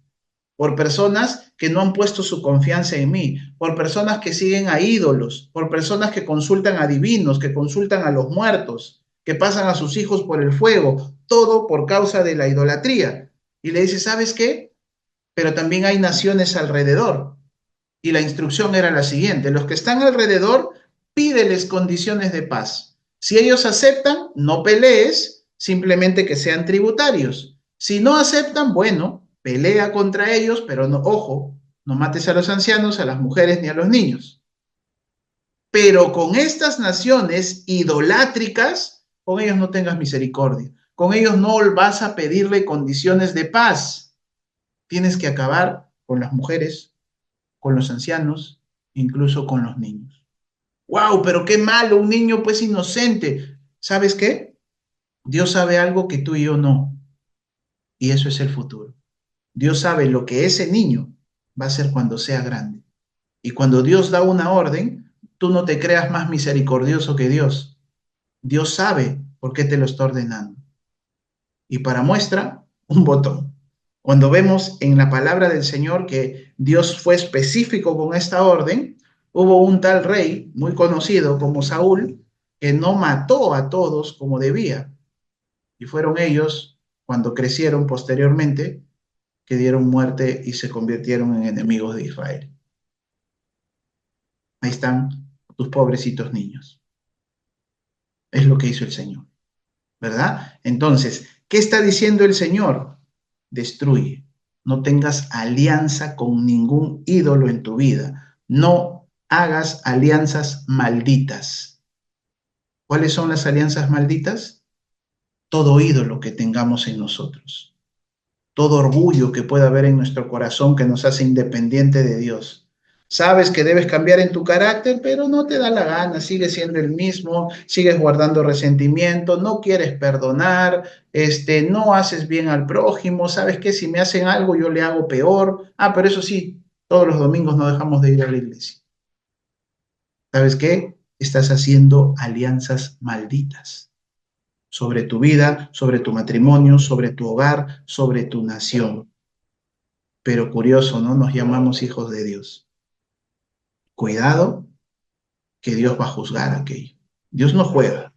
por personas que no han puesto su confianza en mí, por personas que siguen a ídolos, por personas que consultan a divinos, que consultan a los muertos, que pasan a sus hijos por el fuego, todo por causa de la idolatría. Y le dice, ¿sabes qué? Pero también hay naciones alrededor. Y la instrucción era la siguiente, los que están alrededor, pídeles condiciones de paz. Si ellos aceptan, no pelees, simplemente que sean tributarios. Si no aceptan, bueno, pelea contra ellos, pero no, ojo, no mates a los ancianos, a las mujeres ni a los niños. Pero con estas naciones idolátricas, con ellos no tengas misericordia. Con ellos no vas a pedirle condiciones de paz. Tienes que acabar con las mujeres, con los ancianos, incluso con los niños. ¡Wow! Pero qué malo, un niño pues inocente. ¿Sabes qué? Dios sabe algo que tú y yo no. Y eso es el futuro. Dios sabe lo que ese niño va a hacer cuando sea grande. Y cuando Dios da una orden, tú no te creas más misericordioso que Dios. Dios sabe por qué te lo está ordenando. Y para muestra, un botón. Cuando vemos en la palabra del Señor que Dios fue específico con esta orden, hubo un tal rey muy conocido como Saúl que no mató a todos como debía. Y fueron ellos, cuando crecieron posteriormente, que dieron muerte y se convirtieron en enemigos de Israel. Ahí están tus pobrecitos niños. Es lo que hizo el Señor, ¿verdad? Entonces, ¿qué está diciendo el Señor? Destruye. No tengas alianza con ningún ídolo en tu vida. No hagas alianzas malditas. ¿Cuáles son las alianzas malditas? Todo ídolo que tengamos en nosotros. Todo orgullo que pueda haber en nuestro corazón que nos hace independiente de Dios. Sabes que debes cambiar en tu carácter, pero no te da la gana, sigues siendo el mismo, sigues guardando resentimiento, no quieres perdonar, no haces bien al prójimo, sabes que si me hacen algo yo le hago peor. Ah, pero eso sí, todos los domingos no dejamos de ir a la iglesia. ¿Sabes qué? Estás haciendo alianzas malditas sobre tu vida, sobre tu matrimonio, sobre tu hogar, sobre tu nación. Pero curioso, ¿no? Nos llamamos hijos de Dios. Cuidado, que Dios va a juzgar aquello. Dios no juega.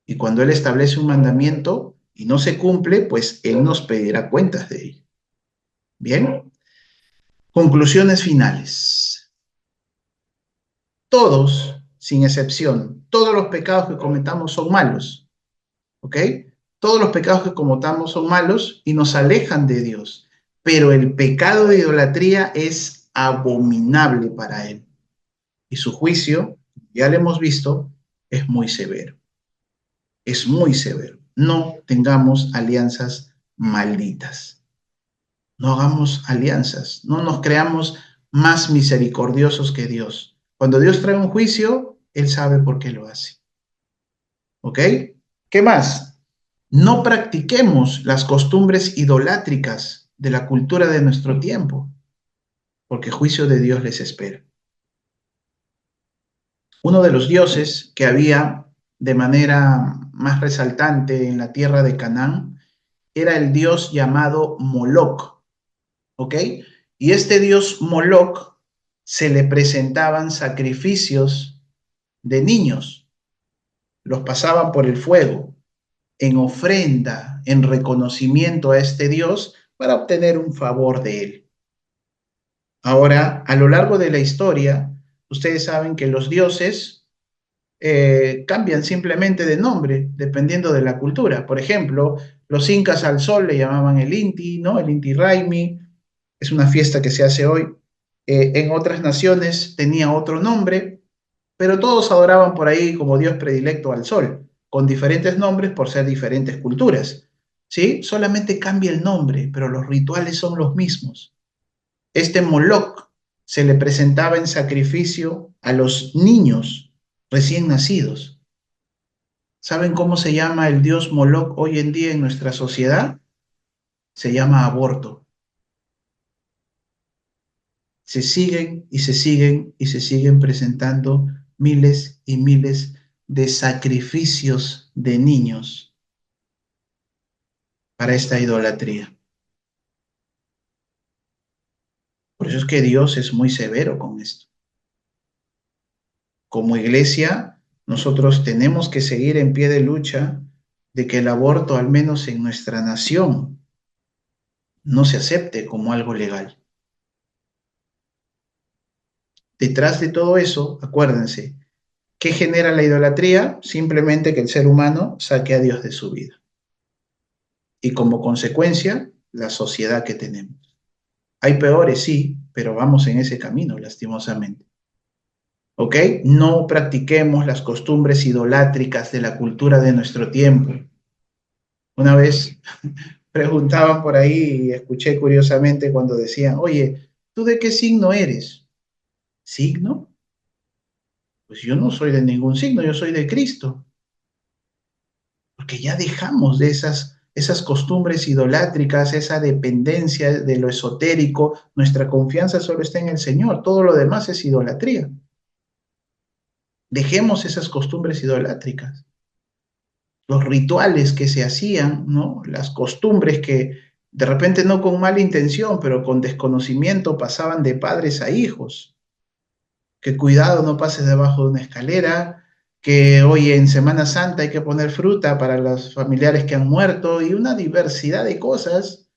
Y cuando Él establece un mandamiento y no se cumple, pues Él nos pedirá cuentas de ello. Bien, conclusiones finales. Todos, sin excepción, todos los pecados que cometamos son malos. ¿Ok? Todos los pecados que cometamos son malos y nos alejan de Dios. Pero el pecado de idolatría es abominable para Él. Y su juicio, ya lo hemos visto, es muy severo. Es muy severo. No tengamos alianzas malditas. No hagamos alianzas. No nos creamos más misericordiosos que Dios. Cuando Dios trae un juicio, Él sabe por qué lo hace. ¿Ok? ¿Qué más? No practiquemos las costumbres idolátricas de la cultura de nuestro tiempo, porque juicio de Dios les espera. Uno de los dioses que había de manera más resaltante en la tierra de Canaán era el dios llamado Moloc, ¿ok? Y este dios Moloc se le presentaban sacrificios de niños, los pasaban por el fuego en ofrenda, en reconocimiento a este dios para obtener un favor de él. Ahora, a lo largo de la historia, ustedes saben que los dioses cambian simplemente de nombre dependiendo de la cultura. Por ejemplo, los incas al sol le llamaban el Inti, ¿no? El Inti Raymi, es una fiesta que se hace hoy. En otras naciones tenía otro nombre, pero todos adoraban por ahí como dios predilecto al sol, con diferentes nombres por ser diferentes culturas. ¿Sí? Solamente cambia el nombre, pero los rituales son los mismos. Este Moloch se le presentaba en sacrificio a los niños recién nacidos. ¿Saben cómo se llama el dios Moloch hoy en día en nuestra sociedad? Se llama aborto. Se siguen y se siguen y se siguen presentando miles y miles de sacrificios de niños para esta idolatría. Por eso es que Dios es muy severo con esto. Como iglesia, nosotros tenemos que seguir en pie de lucha de que el aborto, al menos en nuestra nación, no se acepte como algo legal. Detrás de todo eso, acuérdense, ¿qué genera la idolatría? Simplemente que el ser humano saque a Dios de su vida. Y como consecuencia, la sociedad que tenemos. Hay peores, sí, pero vamos en ese camino, lastimosamente. ¿Ok? No practiquemos las costumbres idolátricas de la cultura de nuestro tiempo. Una vez preguntaban por ahí y escuché curiosamente cuando decían, oye, ¿tú de qué signo eres? ¿Signo? Pues yo no soy de ningún signo, yo soy de Cristo. Porque ya dejamos de esas costumbres idolátricas, esa dependencia de lo esotérico, nuestra confianza solo está en el Señor, todo lo demás es idolatría. Dejemos esas costumbres idolátricas, los rituales que se hacían, ¿no? Las costumbres que de repente no con mala intención, pero con desconocimiento pasaban de padres a hijos. Que cuidado no pases debajo de una escalera, que hoy en Semana Santa hay que poner fruta para los familiares que han muerto y una diversidad de cosas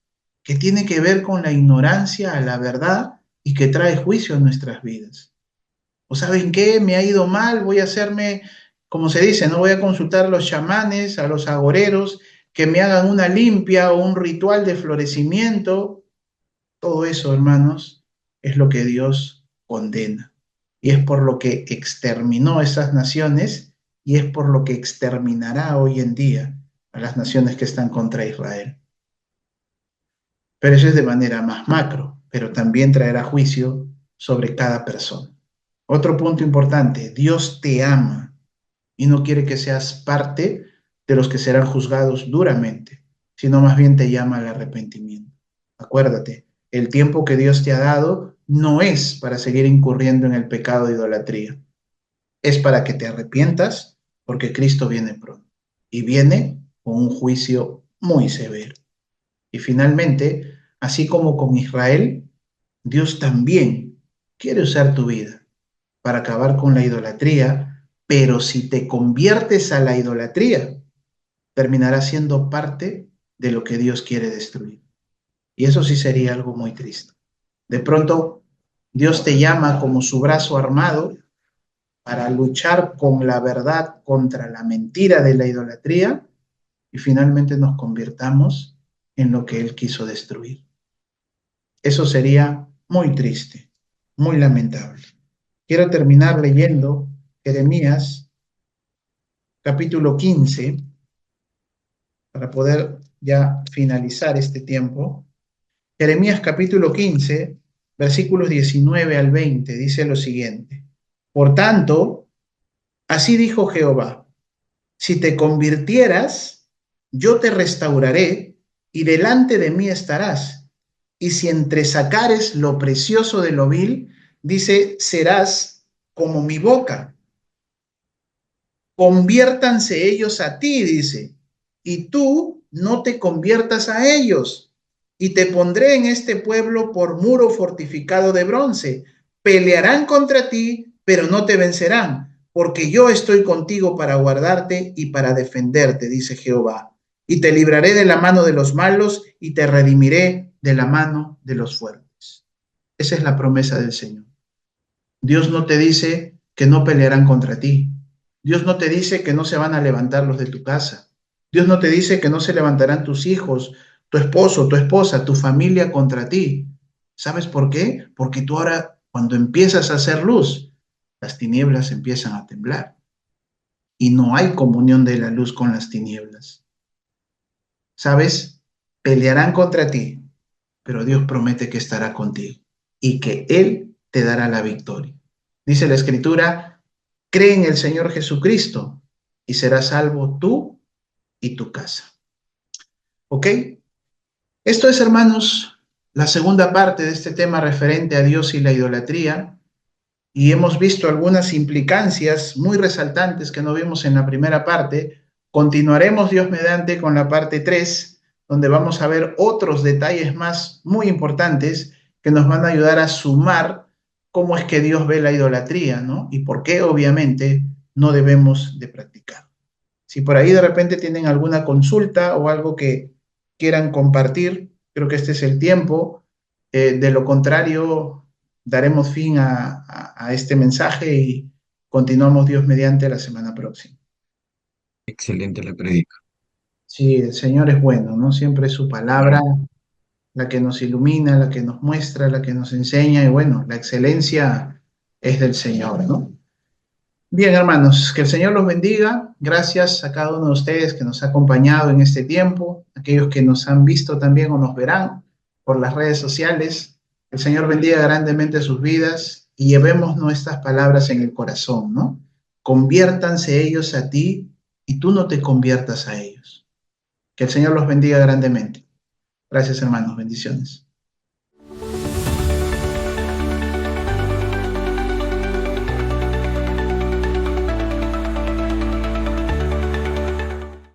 que tiene que ver con la ignorancia a la verdad y que trae juicio a nuestras vidas. ¿O saben qué? Me ha ido mal, voy a hacerme, como se dice, no voy a consultar a los chamanes, a los agoreros, que me hagan una limpia o un ritual de florecimiento. Todo eso, hermanos, es lo que Dios condena. Y es por lo que exterminó esas naciones y es por lo que exterminará hoy en día a las naciones que están contra Israel. Pero eso es de manera más macro, pero también traerá juicio sobre cada persona. Otro punto importante, Dios te ama y no quiere que seas parte de los que serán juzgados duramente, sino más bien te llama al arrepentimiento. Acuérdate, el tiempo que Dios te ha dado no es para seguir incurriendo en el pecado de idolatría, es para que te arrepientas porque Cristo viene pronto y viene con un juicio muy severo. Y finalmente, así como con Israel, Dios también quiere usar tu vida para acabar con la idolatría, pero si te conviertes a la idolatría, terminarás siendo parte de lo que Dios quiere destruir. Y eso sí sería algo muy triste. De pronto, Dios te llama como su brazo armado para luchar con la verdad contra la mentira de la idolatría y finalmente nos convirtamos en lo que Él quiso destruir. Eso sería muy triste, muy lamentable. Quiero terminar leyendo Jeremías capítulo 15 para poder ya finalizar este tiempo. Jeremías capítulo 15, versículos 19 al 20, dice lo siguiente. Por tanto, así dijo Jehová, si te convirtieras, yo te restauraré y delante de mí estarás. Y si entresacares lo precioso de lo vil, dice, serás como mi boca. Conviértanse ellos a ti, dice, y tú no te conviertas a ellos. Y te pondré en este pueblo por muro fortificado de bronce. Pelearán contra ti, pero no te vencerán, porque yo estoy contigo para guardarte y para defenderte, dice Jehová. Y te libraré de la mano de los malos y te redimiré de la mano de los fuertes. Esa es la promesa del Señor. Dios no te dice que no pelearán contra ti. Dios no te dice que no se van a levantar los de tu casa. Dios no te dice que no se levantarán tus hijos, tu esposo, tu esposa, tu familia contra ti. ¿Sabes por qué? Porque tú ahora, cuando empiezas a hacer luz, las tinieblas empiezan a temblar. Y no hay comunión de la luz con las tinieblas. ¿Sabes? Pelearán contra ti, pero Dios promete que estará contigo y que Él te dará la victoria. Dice la Escritura, cree en el Señor Jesucristo y serás salvo tú y tu casa. ¿Ok? Esto es, hermanos, la segunda parte de este tema referente a Dios y la idolatría. Y hemos visto algunas implicancias muy resaltantes que no vimos en la primera parte. Continuaremos, Dios mediante, con la parte 3, donde vamos a ver otros detalles más muy importantes que nos van a ayudar a sumar cómo es que Dios ve la idolatría, ¿no? Y por qué, obviamente, no debemos de practicar. Si por ahí de repente tienen alguna consulta o algo que quieran compartir, creo que este es el tiempo. De lo contrario, daremos fin a este mensaje y continuamos Dios mediante la semana próxima.
Excelente la predica.
Sí, el Señor es bueno, ¿no? Siempre es su palabra
Bueno,
la que nos ilumina, la que nos muestra, la que nos enseña, y bueno, la excelencia es del Señor, ¿no? Bien, hermanos, que el Señor los bendiga. Gracias a cada uno de ustedes que nos ha acompañado en este tiempo, aquellos que nos han visto también o nos verán por las redes sociales. El Señor bendiga grandemente sus vidas y llevemos nuestras palabras en el corazón, ¿no? Conviértanse ellos a ti y tú no te conviertas a ellos. Que el Señor los bendiga grandemente. Gracias, hermanos. Bendiciones.